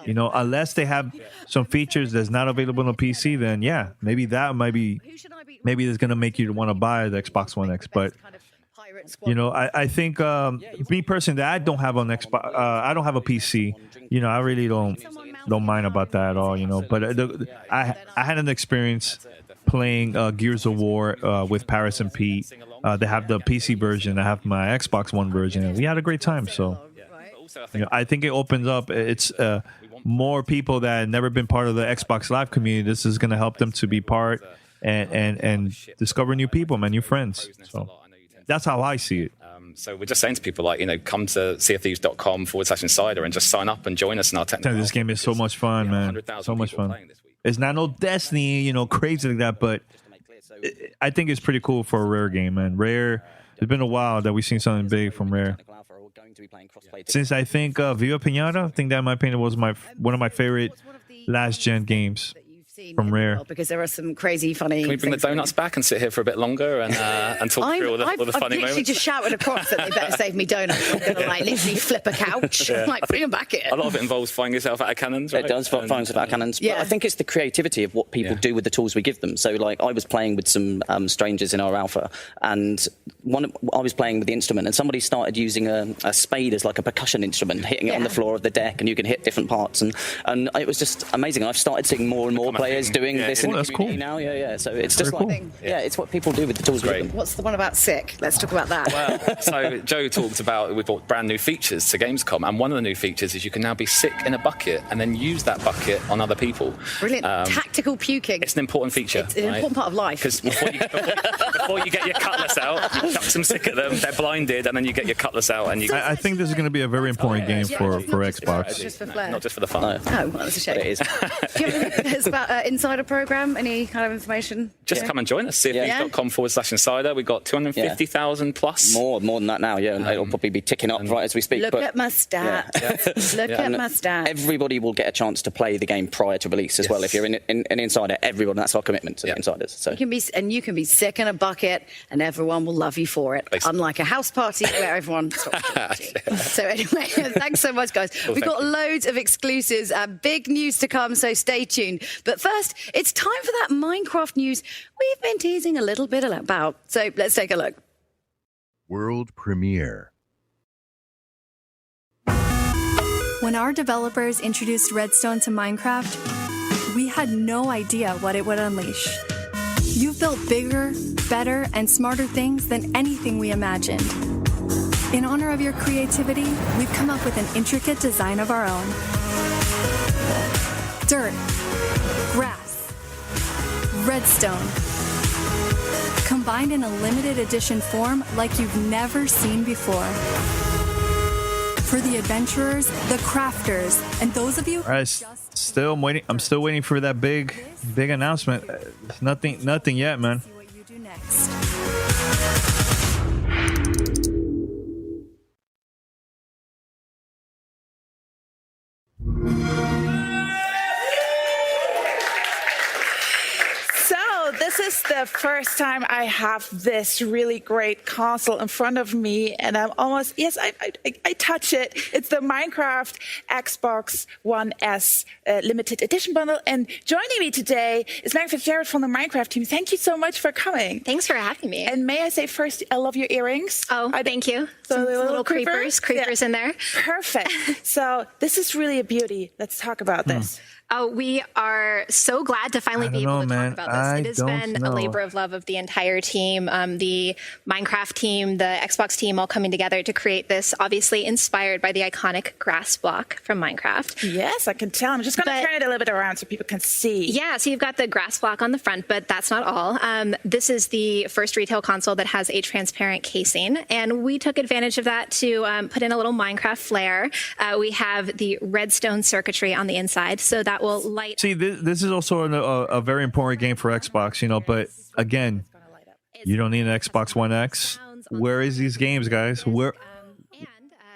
You know, unless they have some features that's not available on PC, then maybe maybe it's going to make you want to buy the Xbox One X. But you know, I think me personally, I don't have an Xbox. I don't have a PC. You know, I really don't mind about that at all. You know, but I had an experience playing Gears of War with Paris and Pete. They have the PC version. I have my Xbox One version, and we had a great time. So, you know, I think it opens up. It's more people that have never been part of the Xbox Live community. This is going to help them to be part and discover new people, man, new friends. So. That's how I see it. So we're just saying to people, like, you know, come to seaofthieves.com/insider and just sign up and join us in our technical. This game is so much fun, man. So much fun. It's not no Destiny, you know, crazy like that, but I think it's pretty cool for a Rare game, man. Rare, it's been a while that we've seen something big from Rare. Since I think Viva Pinata, I think that in my opinion was one of my favorite last gen games. from Rare. Because there are some crazy, funny. Can we bring the donuts back and sit here for a bit longer and talk through all the funny I've literally moments? just shouted across that they better save me donuts. I'm going to literally flip a couch. Yeah. Bring them back here. A lot of it involves finding yourself out of cannons, right? It does find yourself out of cannons. But I think it's the creativity of what people do with the tools we give them. So, like, I was playing with some strangers in our alpha, and I was playing with the instrument, and somebody started using a spade as like a percussion instrument, hitting it on the floor of the deck, and you can hit different parts, and it was just amazing. I've started seeing more and more players doing this in the community now. Yeah. So it's just it's what people do with the tools we give them. What's the one about sick? Let's talk about that. Well, so Joe talked about we brought brand new features to Gamescom, and one of the new features is you can now be sick in a bucket and then use that bucket on other people. Brilliant. Tactical puking. It's an important feature. It's an important part of life. Because before you get your cutlass out, you chuck some sick at them, they're blinded, and then you get your cutlass out. And I think this is going to be a very important game for Xbox. Just for flair. Not just for the fun. Oh, well, that's a shame. But it is. Do you have anything about Insider Program? Any kind of information? Just come and join us. CFUs.com/insider. We've got 250,000 plus. More than that now, yeah. And it'll probably be ticking up right as we speak. Look at my stats. Look at my stats. Everybody will get a chance to play the game prior to release as well. If you're in an insider, everyone, that's our commitment to the insiders. So you can be sick in a bucket and everyone will love you for it. Basically. Unlike a house party where everyone stops you. So anyway, thanks so much, guys. We've got loads of exclusives and big news to come, so stay tuned. But first, it's time for that Minecraft news we've been teasing a little bit about. So let's take a look. World premiere. When our developers introduced Redstone to Minecraft, we had no idea what it would unleash. You've built bigger, better, and smarter things than anything we imagined. In honor of your creativity, we've come up with an intricate design of our own. Dirt, grass, redstone, combined in a limited edition form like you've never seen before. For the adventurers, the crafters, and those of you All right, still waiting. I'm still waiting for that big announcement. Nothing yet, man. This is the first time I have this really great console in front of me, and I'm almost, I touch it. It's the Minecraft Xbox One S limited edition bundle, and joining me today is Meg Fitzgerald from the Minecraft team. Thank you so much for coming. Thanks for having me. And may I say first, I love your earrings. Oh, thank you. So Some the little creepers in there. Perfect. So this is really a beauty. Let's talk about this. Oh, we are so glad to finally be able to talk about this. It has been a labor of love of the entire team, the Minecraft team, the Xbox team, all coming together to create this, obviously inspired by the iconic grass block from Minecraft. Yes, I can tell. I'm just going to turn it a little bit around so people can see. Yeah, so you've got the grass block on the front, but that's not all. This is the first retail console that has a transparent casing, and we took advantage of that to put in a little Minecraft flair. We have the redstone circuitry on the inside, so that will light. See, this is also a very important game for Xbox, but again, you don't need an Xbox One X. Where is these games, guys?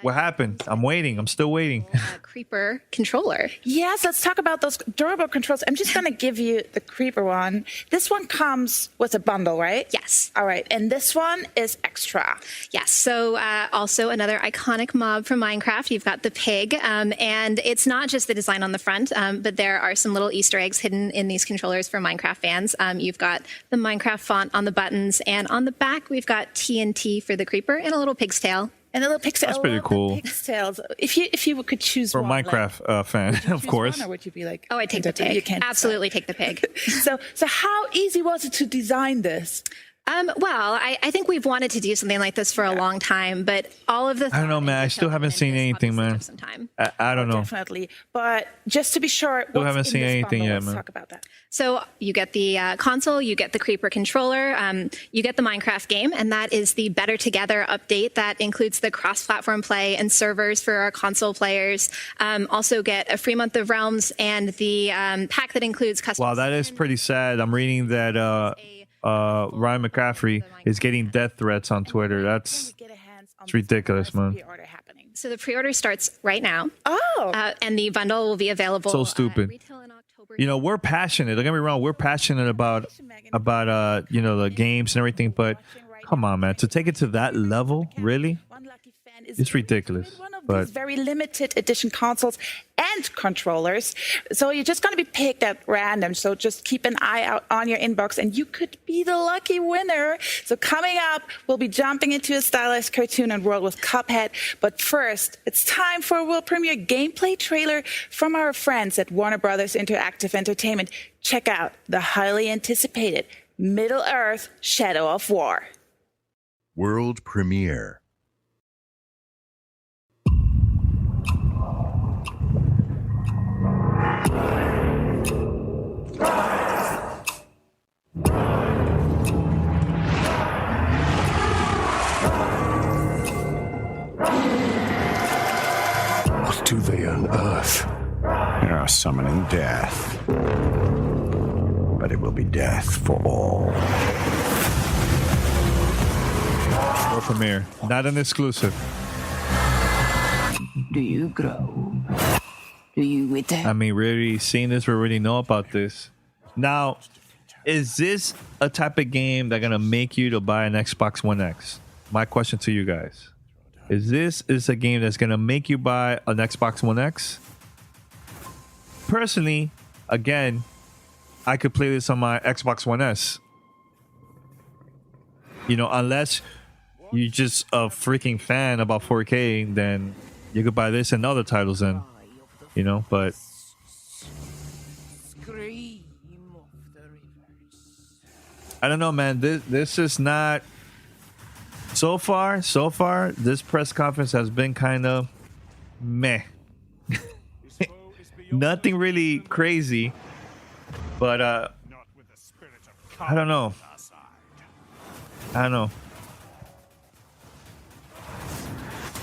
What happened? I'm waiting. I'm still waiting. Creeper controller. Yes, let's talk about those durable controls. I'm just going to give you the Creeper one. This one comes with a bundle, right? Yes. All right. And this one is extra. Yes. So also another iconic mob from Minecraft. You've got the pig. And it's not just the design on the front, but there are some little Easter eggs hidden in these controllers for Minecraft fans. You've got the Minecraft font on the buttons. And on the back, we've got TNT for the Creeper and a little pig's tail. And a little pig's tail. That's pretty cool. Pig's tails. If you could choose for one, Minecraft fan, of course. Or would you be like, oh, I'd take the pig. You can't absolutely take the pig. So how easy was it to design this? Well, I think we've wanted to do something like this for a long time, but all of the I don't know, man. I still haven't seen anything, man. I don't know. Definitely, but just to be sure, still haven't seen anything yet, man. Let's talk about that. So you get the console, you get the Creeper controller, you get the Minecraft game, and that is the Better Together update that includes the cross-platform play and servers for our console players. Also get a free month of Realms and the pack that includes custom. Wow, that is pretty sad. I'm reading that Ryan McCaffrey is getting death threats on Twitter. It's ridiculous, man. So the pre-order starts right now. Oh. And the bundle will be available. So stupid. Retail in October. we're passionate. Don't get me wrong. We're passionate about the games and everything. But come on, man, to take it to that level, really, it's ridiculous. But These very limited edition consoles and controllers. So you're just going to be picked at random. So just keep an eye out on your inbox and you could be the lucky winner. So coming up, we'll be jumping into a stylized cartoon and world with Cuphead. But first, it's time for a world premiere gameplay trailer from our friends at Warner Brothers Interactive Entertainment. Check out the highly anticipated Middle-earth: Shadow of War. World premiere. What do they unearth? They are summoning death. But it will be death for all. world premiere, not an exclusive. Do you grow? Do you wither? I mean, we already seen this. We already know about this. Now, is this a type of game that's gonna make you to buy an Xbox One X? My question to you guys: is this a game that's gonna make you buy an Xbox One X? Personally, again, I could play this on my Xbox One S. You know, unless you're just a freaking fan about 4K, then you could buy this and other titles in. You know, but I don't know, man. This is not so far. This press conference has been kind of meh. Nothing really crazy, but I don't know.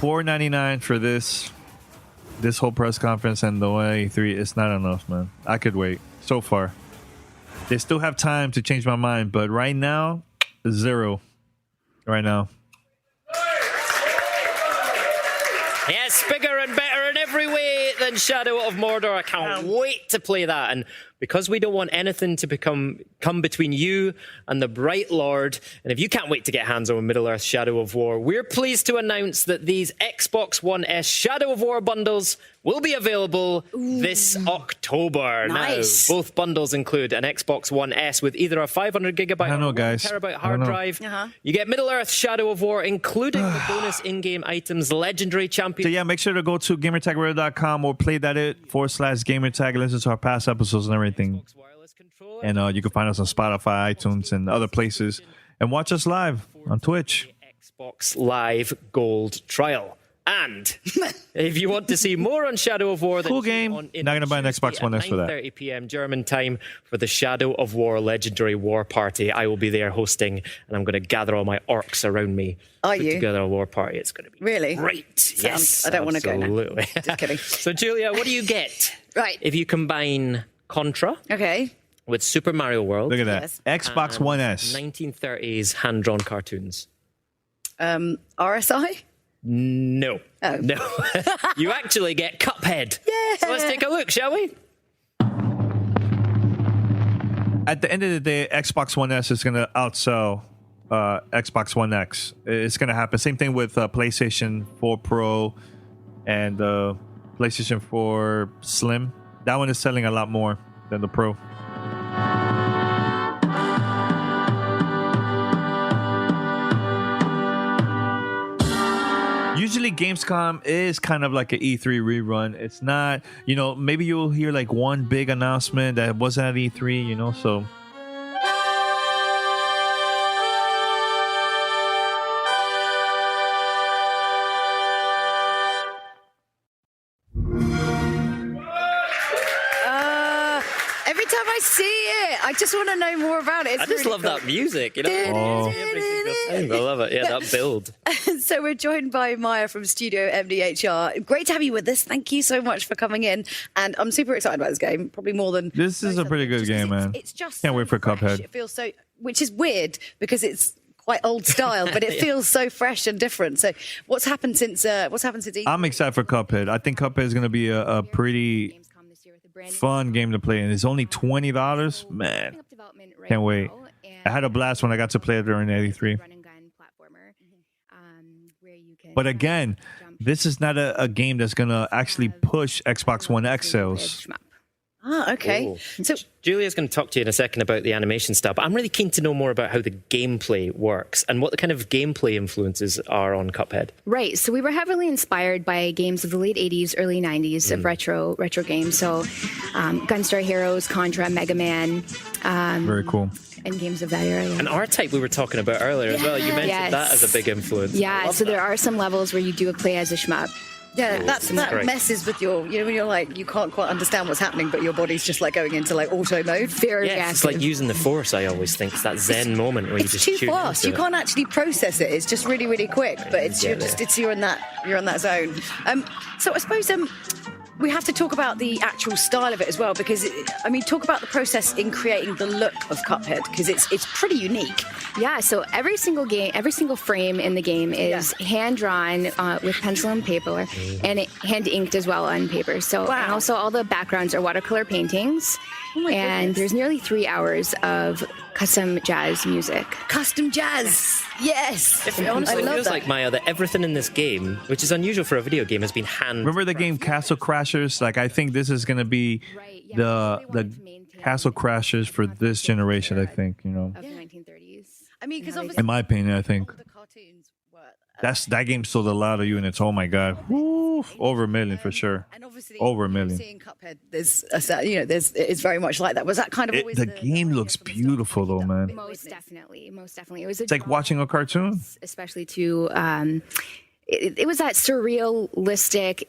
$4.99 for this whole press conference and the E3, it's not enough, man. I could wait. So far, they still have time to change my mind, but right now, zero. Right now. Yes, bigger and better in every way than Shadow of Mordor. I can't wait to play that. And because we don't want anything to come between you and the Bright Lord, and if you can't wait to get hands on Middle-earth Shadow of War, we're pleased to announce that these Xbox One S Shadow of War bundles will be available this October. Nice. Now, both bundles include an Xbox One S with either a 500 gigabyte or 1 terabyte hard drive. You get Middle-earth Shadow of War, including the bonus in-game items, Legendary Champion. So yeah, make sure to go to gamertagradio.com or playthatit.com/gamertag. Listen to our past episodes and everything. And you can find us on Spotify, iTunes, and other places. And watch us live on Twitch. Xbox Live Gold Trial. And if you want to see more on Shadow of War, cool game. Not going to buy an Xbox One S for that. 9:30 p.m. German time for the Shadow of War Legendary War Party. I will be there hosting, and I'm going to gather all my orcs around me. Are you? Together a war party. It's going to be really great. Yes, I don't want to go now. Absolutely. Just kidding. So, Julia, what do you get? Right. If you combine Contra. Okay. With Super Mario World. Look at that. Yes. Xbox One S. 1930s hand-drawn cartoons. RSI? No. Oh. No. You actually get Cuphead. Yeah. So let's take a look, shall we? At the end of the day, Xbox One S is going to outsell Xbox One X. It's going to happen. Same thing with PlayStation 4 Pro and PlayStation 4 Slim. That one is selling a lot more than the Pro. Usually Gamescom is kind of like an E3 rerun. It's not, you know, maybe you'll hear like one big announcement that wasn't at E3, you know, so. Every time I see it, I just want to know more about it. It's I just really love cool. that music, you know? Every single time. I love it. Yeah, that build. So we're joined by Maya from Studio MDHR. Great to have you with us. Thank you so much for coming in. And I'm super excited about this game, probably more than... This is a pretty good game, man. It's just Can't wait for Cuphead. It feels so... Which is weird, because it's quite old style, but it feels so fresh and different. So what's happened since E3? I'm excited for Cuphead. I think Cuphead is going to be a pretty fun game to play, and it's only $20. Man, can't wait. I had a blast when I got to play it during '83. But again, this is not a game that's going to actually push Xbox One X sales. Okay. Ooh. So Julia's going to talk to you in a second about the animation stuff, but I'm really keen to know more about how the gameplay works and what the kind of gameplay influences are on Cuphead. Right. So we were heavily inspired by games of the late 80s, early 90s of retro games. So Gunstar Heroes, Contra, Mega Man. Very cool. And games of that era. Yeah. And R-Type we were talking about earlier as well. You mentioned that as a big influence. Yeah, so there are some levels where you do play as a shmup. Yeah, that messes with your, you know, when you're like, you can't quite understand what's happening, but your body's just like going into like auto mode. Very reactive. It's like using the Force, I always think. It's that zen moment where you just too fast. You can't actually process it. It's just really, really quick, but you're in that zone. So I suppose we have to talk about the actual style of it as well, because talk about the process in creating the look of Cuphead, because it's pretty unique. Yeah, so every single frame in the game is hand drawn with pencil and paper, and hand inked as well on paper. So and also all the backgrounds are watercolor paintings. Oh and there's nearly 3 hours of custom jazz music. Custom jazz, yes. It honestly feels like, Maya, that everything in this game, which is unusual for a video game, has been Remember the game Castle Crashers? Like, I think this is going to be the Castle Crashers for this generation, I think, you know. Of the 1930s. I mean, because obviously... In my opinion, I think. That game sold a lot of units. Oh my god, over 1 million for sure. And obviously, over 1 million. Seeing Cuphead, it's very much like that. Was that kind of always the game looks beautiful though, man. Most definitely. It's like watching a cartoon, especially to it was that surrealistic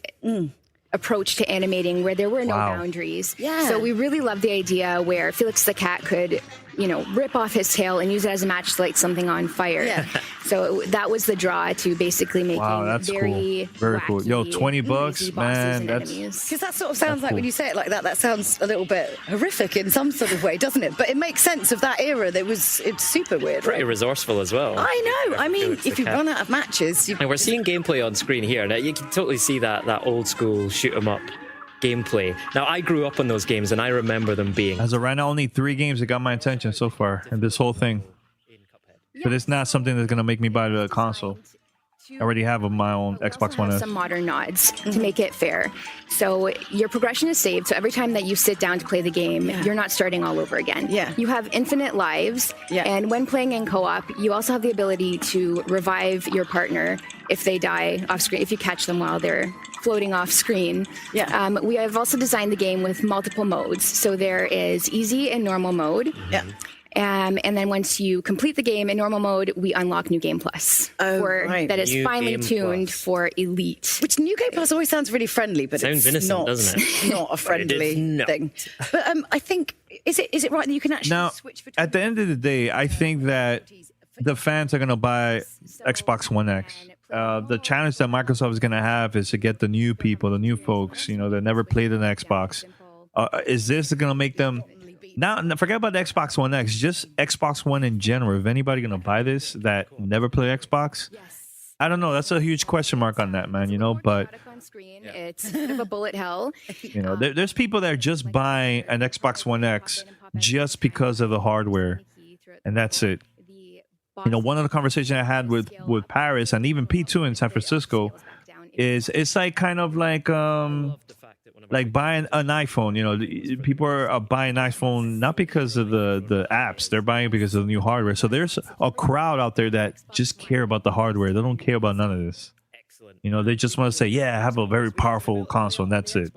approach to animating where there were no boundaries. Yeah. So we really loved the idea where Felix the cat could, rip off his tail and use it as a match to light something on fire. Yeah. So that was the draw to basically making that's very cool. Very cool. Yo, $20, man. Because that sort of sounds like, when you say it like that, that sounds a little bit horrific in some sort of way, doesn't it? But it makes sense of that era. It's super weird. Pretty resourceful as well. I know. I mean, if you run out of matches... And we're seeing gameplay on screen here. Now, you can totally see that old school shoot 'em up gameplay. Now, I grew up on those games, and I remember them being... As of right now, only 3 games that got my attention so far in this whole thing. But it's not something that's going to make me buy the console. I already have my own Xbox One S. Some modern nods to make it fair. So your progression is saved. So every time that you sit down to play the game, you're not starting all over again. Yeah. You have infinite lives. Yeah. And when playing in co-op, you also have the ability to revive your partner if they die off screen, if you catch them while they're floating off screen. Yeah. We have also designed the game with multiple modes. So there is easy and normal mode. Yeah. And then once you complete the game in normal mode, we unlock New Game Plus. That is finely tuned for Elite. Which New Game Plus always sounds really friendly, but sounds innocent, not, doesn't it? Not a friendly thing. But I think, is it right that you can actually switch between... At the end of the day, I think that the fans are going to buy Xbox One X. The challenge that Microsoft is going to have is to get the new people, the new folks, that never played an Xbox. Is this going to make them... Now, forget about the Xbox One X, just Xbox One in general. If anybody going to buy this that never played Xbox, I don't know. That's a huge question mark on that, man, but... It's a bit of a bullet hell. There's people that are just buying an Xbox One X just because of the hardware, and that's it. One of the conversations I had with Paris and even P2 in San Francisco is it's like kind of like buying an iPhone. People are buying an iPhone not because of the apps, they're buying it because of the new hardware. So there's a crowd out there that just care about the hardware. They don't care about none of this. They just want to say, yeah, I have a very powerful console, and that's it.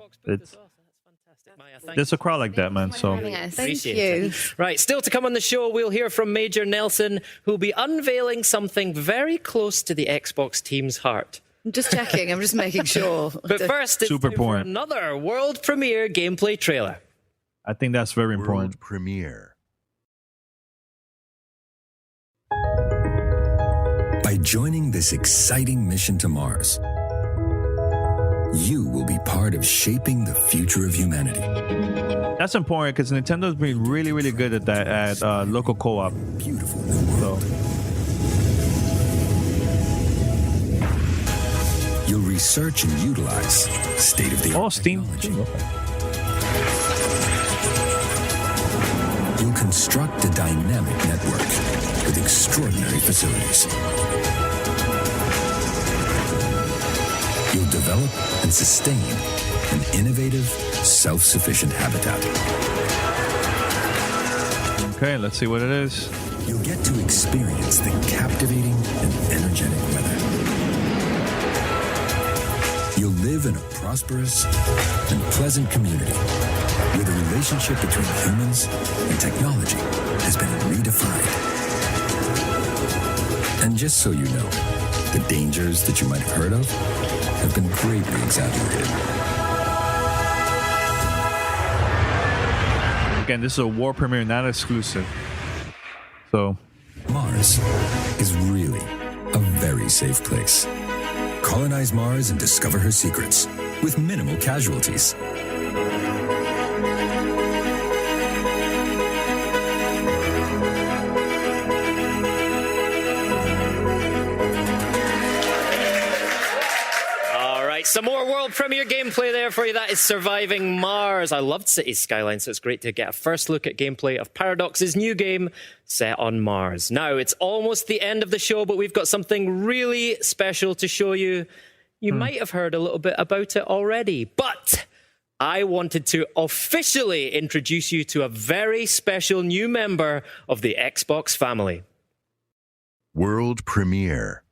There's a crowd like that, man. So thank you. Right, still to come on the show, we'll hear from Major Nelson, who'll be unveiling something very close to the Xbox team's heart. I'm just checking. I'm just making sure. But first, it's time for another world premiere gameplay trailer. I think that's very important. World premiere. By joining this exciting mission to Mars, you will be part of shaping the future of humanity. That's important because Nintendo's been really, really good at that at local co-op. Beautiful new world. You'll research and utilize state-of-the-art Steam. technology. construct a dynamic network with extraordinary facilities. You'll develop and sustain an innovative, self-sufficient habitat. Okay, let's see what it is. You'll get to experience the captivating and energetic weather. You'll live in a prosperous and pleasant community where the relationship between humans and technology has been redefined. And just so you know, the dangers that you might have heard of have been greatly exaggerated. Again, this is a world premiere, not exclusive. So, Mars is really a very safe place. Colonize Mars and discover her secrets with minimal casualties. Some more world premiere gameplay there for you. That is Surviving Mars. I loved Cities Skylines, so it's great to get a first look at gameplay of Paradox's new game set on Mars. Now, it's almost the end of the show, but we've got something really special to show you. You might have heard a little bit about it already, but I wanted to officially introduce you to a very special new member of the Xbox family. World premiere.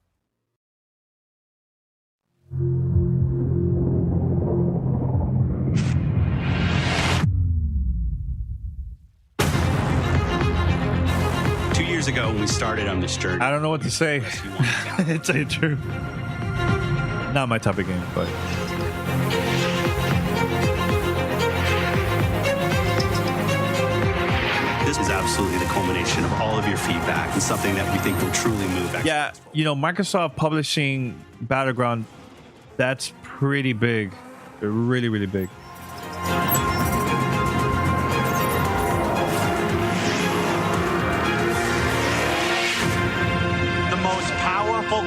Years ago when we started on this journey. I don't know what to say. To tell you the truth. Not my type of game, but this is absolutely the culmination of all of your feedback and something that we think will truly move Xbox. Yeah, you know, Microsoft publishing Battleground, that's pretty big. Really, really big.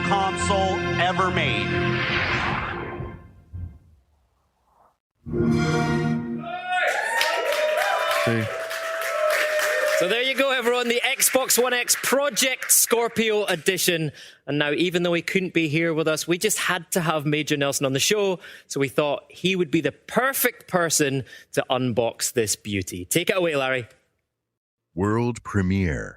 Console ever made. See. So there you go, everyone. The Xbox One X Project Scorpio Edition. And now, even though he couldn't be here with us, we just had to have Major Nelson on the show. So we thought he would be the perfect person to unbox this beauty. Take it away, Larry. World premiere.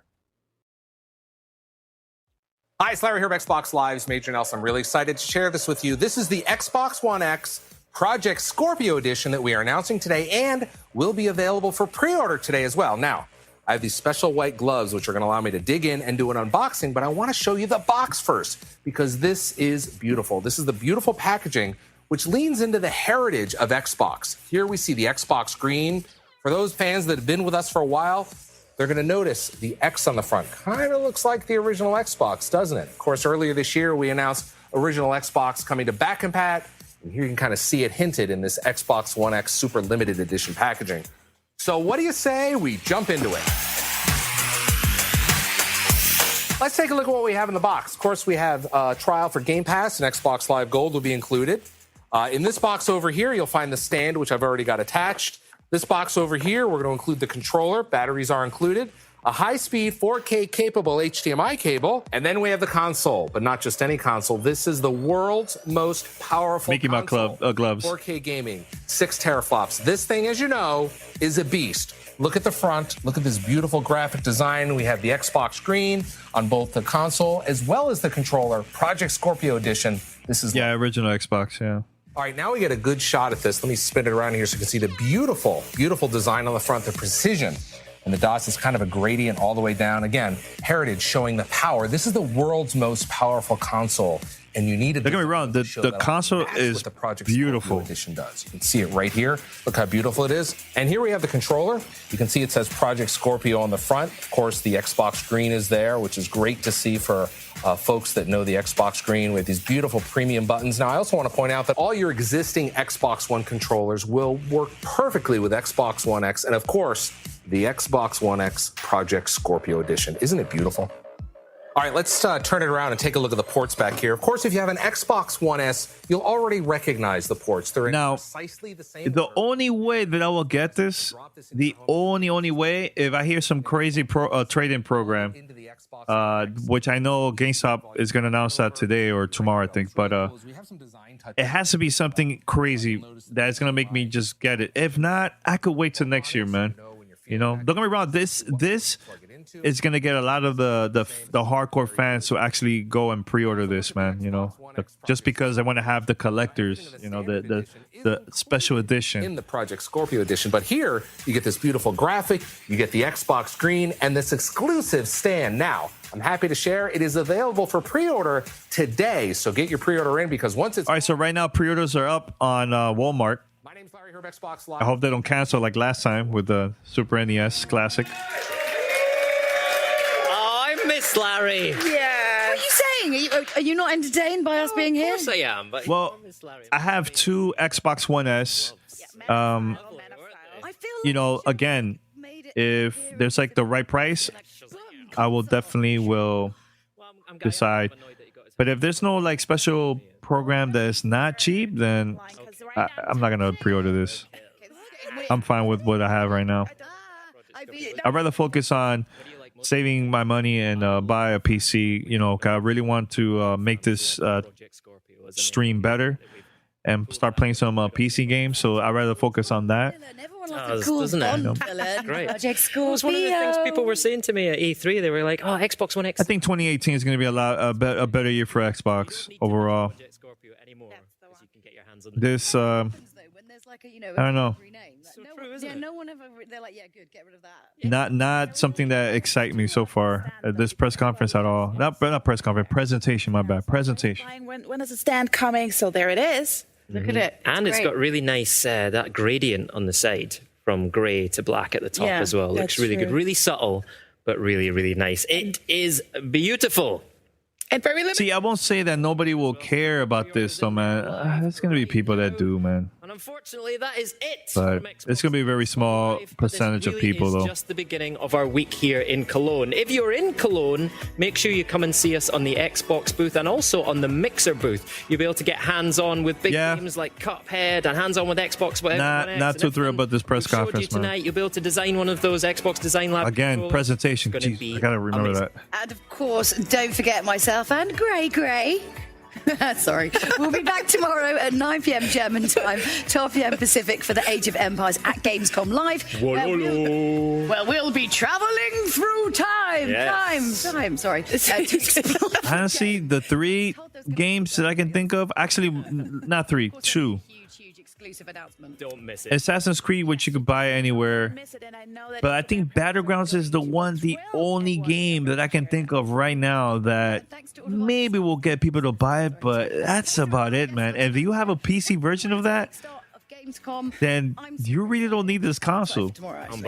Hi, it's Larry here of Xbox Live's Major Nelson. I'm really excited to share this with you. This is the Xbox One X Project Scorpio Edition that we are announcing today and will be available for pre-order today as well. Now, I have these special white gloves which are going to allow me to dig in and do an unboxing, but I want to show you the box first because this is beautiful. This is the beautiful packaging which leans into the heritage of Xbox. Here we see the Xbox green. For those fans that have been with us for a while, they're going to notice the X on the front. Kind of looks like the original Xbox, doesn't it? Of course, earlier this year, we announced original Xbox coming to back and pat. And here you can kind of see it hinted in this Xbox One X Super Limited Edition packaging. So what do you say we jump into it? Let's take a look at what we have in the box. Of course, we have a trial for Game Pass, and Xbox Live Gold will be included. In this box over here, you'll find the stand, which I've already got attached. This box over here, we're going to include the controller. Batteries are included. A high-speed 4K capable HDMI cable. And then we have the console, but not just any console. This is the world's most powerful Mickey Mouse gloves. 4K gaming, 6 teraflops. This thing, as you know, is a beast. Look at the front. Look at this beautiful graphic design. We have the Xbox screen on both the console as well as the controller. Project Scorpio Edition. This is original Xbox, yeah. All right, now we get a good shot at this. Let me spin it around here so you can see the beautiful, beautiful design on the front, the precision. And the dots is kind of a gradient all the way down. Again, heritage showing the power. This is the world's most powerful console. And you need to... Don't get me wrong, the console is beautiful. Edition does. You can see it right here. Look how beautiful it is. And here we have the controller. You can see it says Project Scorpio on the front. Of course, the Xbox screen is there, which is great to see for folks that know the Xbox screen with these beautiful premium buttons. Now, I also want to point out that all your existing Xbox One controllers will work perfectly with Xbox One X. And of course, the Xbox One X Project Scorpio Edition. Isn't it beautiful? All right, let's turn it around and take a look at the ports back here. Of course, if you have an Xbox One S, you'll already recognize the ports. They're in precisely the same. The only way that I will get this, the only way, if I hear some crazy trade-in program, which I know GameStop is going to announce that today or tomorrow, I think, but it has to be something crazy that's going to make me just get it. If not, I could wait till next year, man. You know, don't get me wrong. This is going to get a lot of the hardcore fans to actually go and pre-order this, man. You know, just because I want to have the collectors, you know, the special edition. In the Project Scorpio edition. But here, you get this beautiful graphic, you get the Xbox screen, and this exclusive stand. Now, I'm happy to share it is available for pre-order today. So get your pre-order in because once it's... All right, so right now, pre-orders are up on Walmart. My name's Larry Herb, Xbox Live. I hope they don't cancel like last time with the Super NES Classic. Oh, I miss Larry. Yeah. What are you saying? Are you not entertained by us being here? Of course I am. But Well, I have two Xbox One S. You know, again, if there's like the right price, I will definitely will decide. But if there's no like special program that's not cheap, then I'm not gonna pre-order this. I'm fine with what I have right now. I'd rather focus on saving my money and buy a PC. You know, 'cause I really want to make this stream better and start playing some PC games. So I'd rather focus on that. Doesn't it? Great. It was one of the things people were saying to me at E3. They were like, "Oh, Xbox One X." I think 2018 is going to be a better year for Xbox overall. This I don't know. Yeah, no one ever. They're like, yeah, good, get rid of that. Not something that excites me so far at this press conference at all. Not press conference, presentation. My bad, presentation. When is the stand coming? So there it is. Look at it. And it's great. got really nice that gradient on the side from grey to black at the top as well. Looks really good. Really subtle, but really, really nice. It is beautiful. And very limited. See, I won't say that nobody will care about this, though, man. There's going to be people that do, man. And unfortunately, that is it. But it's going to be a very small percentage of people, though. Just the beginning of our week here in Cologne. If you're in Cologne, make sure you come and see us on the Xbox booth and also on the Mixer booth. You'll be able to get hands-on with big games like Cuphead and hands-on with Xbox. Not too thrilled about this press conference, man. Tonight, you'll be able to design one of those Xbox Design Lab. Again, presentation. Jeez, I got to remember amazing. that. And of course, don't forget myself and Gray. Sorry. We'll be back tomorrow at 9 p.m. German time, 12 p.m. Pacific for the Age of Empires at Gamescom Live. Where we'll be traveling through time. Yes. Time. Sorry. Honestly, the 3 games that I can think of, actually, not 3, 2. Exclusive announcement. Don't miss it. Assassin's Creed, which you could buy anywhere. But I think Battlegrounds is the only game that I can think of right now that maybe will get people to buy it, but that's about it, man. And if you have a PC version of that, then you really don't need this console. I'm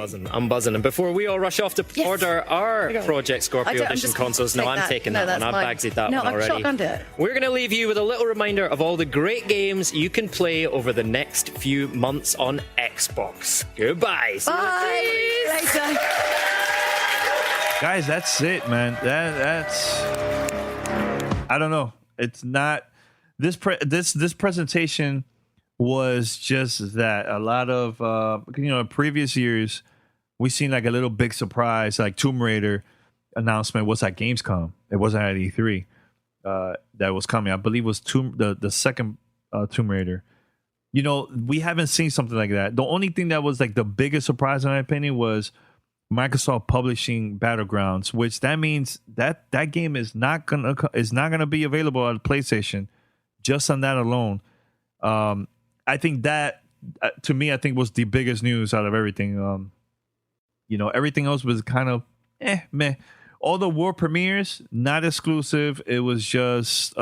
buzzing. And before we all rush off to order our Project Scorpio Edition consoles, I'm taking that one. I've bagsied that one already. We're going to leave you with a little reminder of all the great games you can play over the next few months on Xbox. Goodbye. Bye. Later. Guys, that's it, man. That's I don't know. It's not this presentation was just that. A lot of previous years we've seen like a little big surprise, like Tomb Raider announcement was at Gamescom. It wasn't at E3 that was coming. I believe it was the second Tomb Raider. You know, we haven't seen something like that. The only thing that was like the biggest surprise in my opinion was Microsoft publishing Battlegrounds, which that means that game is not gonna be available on PlayStation. Just on that alone, I think that to me, I think was the biggest news out of everything. Everything else was kind of meh. All the world premieres, not exclusive. It was just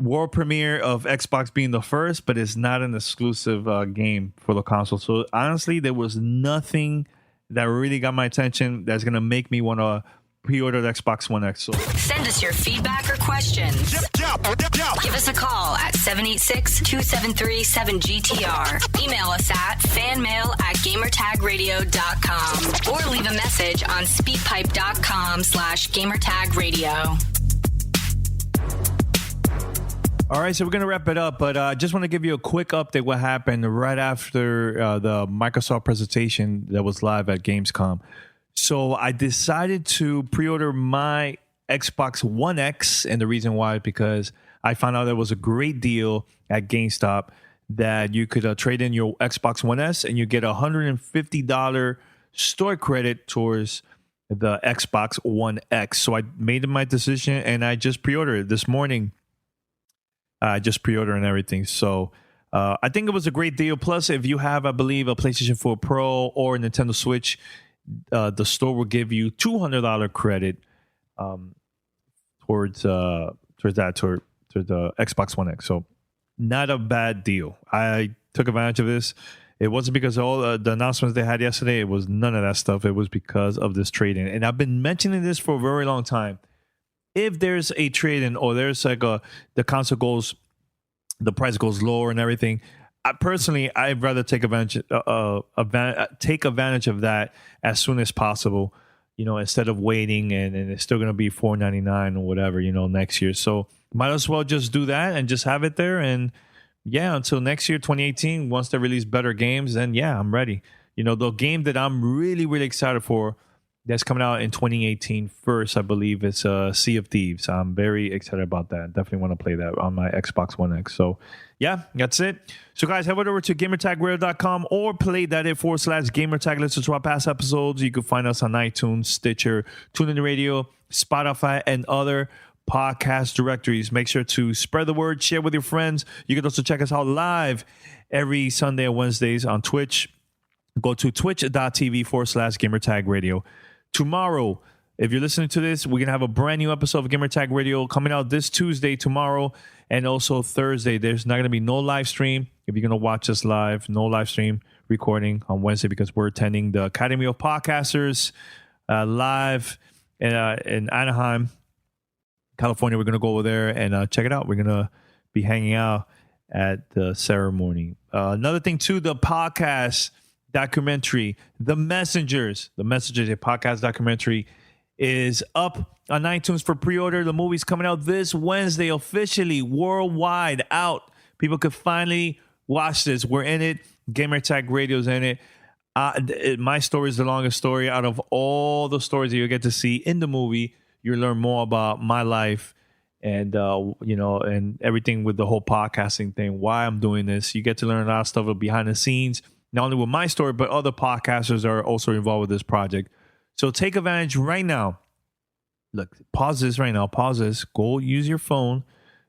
world premiere of Xbox being the first, but it's not an exclusive game for the console. So honestly, there was nothing that really got my attention that's gonna make me want to pre-order the Xbox One X. So send us your feedback or questions. Give us a call at 786-273-7GTR. Email us at fanmail@gamertagradio.com or leave a message on speakpipe.com/gamertagradio. all right, so we're going to wrap it up, but I just want to give you a quick update what happened right after the Microsoft presentation that was live at Gamescom. So I decided to pre-order my Xbox One X, and the reason why is because I found out there was a great deal at GameStop that you could trade in your Xbox One S and you get $150 store credit towards the Xbox One X. So I made my decision and I just pre-ordered it this morning. I just pre-ordered and everything. So I think it was a great deal. Plus, if you have, I believe, a PlayStation 4 Pro or a Nintendo Switch, the store will give you $200 credit towards the Xbox One X. So not a bad deal. I took advantage of this. It wasn't because of all the announcements they had yesterday. It was none of that stuff. It was because of this trade-in. And I've been mentioning this for a very long time. If there's a trade-in or there's like the console goes, the price goes lower and everything, I'd rather take advantage of that as soon as possible, instead of waiting and it's still going to be $4.99 or whatever, next year. So might as well just do that and just have it there. And yeah, until next year, 2018, once they release better games, then yeah, I'm ready. The game that I'm really, really excited for that's coming out in 2018 first, I believe, is Sea of Thieves. I'm very excited about that. Definitely want to play that on my Xbox One X. So yeah, that's it. So guys, head over to gamertagradio.com or play.it/gamertag. Listen to our past episodes. You can find us on iTunes, Stitcher, TuneIn Radio, Spotify, and other podcast directories. Make sure to spread the word, share with your friends. You can also check us out live every Sunday and Wednesdays on Twitch. Go to twitch.tv/gamertagradio. Tomorrow, if you're listening to this, we're going to have a brand new episode of Gamertag Radio coming out this Tuesday, tomorrow, and also Thursday. There's not going to be no live stream. If you're going to watch us live, no live stream recording on Wednesday because we're attending the Academy of Podcasters live in Anaheim, California. We're going to go over there and check it out. We're going to be hanging out at the ceremony. Another thing, too, the podcast documentary, The Messengers, a podcast documentary, is up on iTunes for pre-order. The movie's coming out this Wednesday, officially worldwide out. People could finally watch this. We're in it. Gamertag Radio's in it. My story is the longest story out of all the stories that you get to see in the movie. You learn more about my life and and everything with the whole podcasting thing, why I'm doing this. You get to learn a lot of stuff behind the scenes, not only with my story, but other podcasters are also involved with this project. So take advantage right now. Look, pause this right now. Pause this. Go use your phone,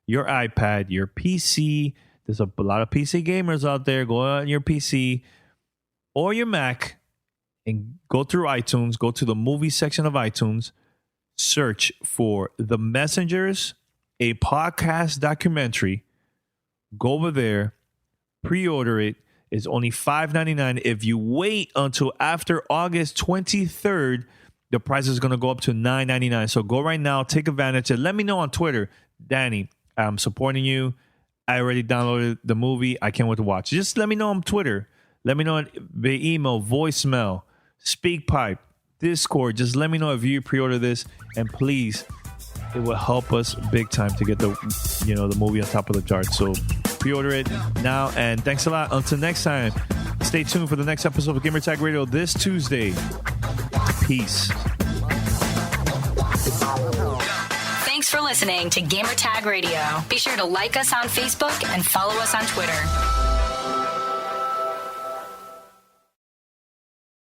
your iPad, your PC. There's a lot of PC gamers out there. Go on your PC or your Mac and go through iTunes. Go to the movie section of iTunes. Search for The Messengers, a podcast documentary. Go over there. Pre-order it. It's only $5.99. If you wait until after August 23rd, the price is going to go up to $9.99. So go right now, take advantage, and let me know on Twitter, Danny, I'm supporting you. I already downloaded the movie. I can't wait to watch. Just let me know on Twitter. Let me know via email, voicemail, SpeakPipe, Discord. Just let me know if you pre-order this, and please, it will help us big time to get the movie on top of the charts. So pre-order it now, and thanks a lot. Until next time, stay tuned for the next episode of Gamertag Radio this Tuesday. Peace. Thanks for listening to Gamertag Radio. Be sure to like us on Facebook and follow us on Twitter.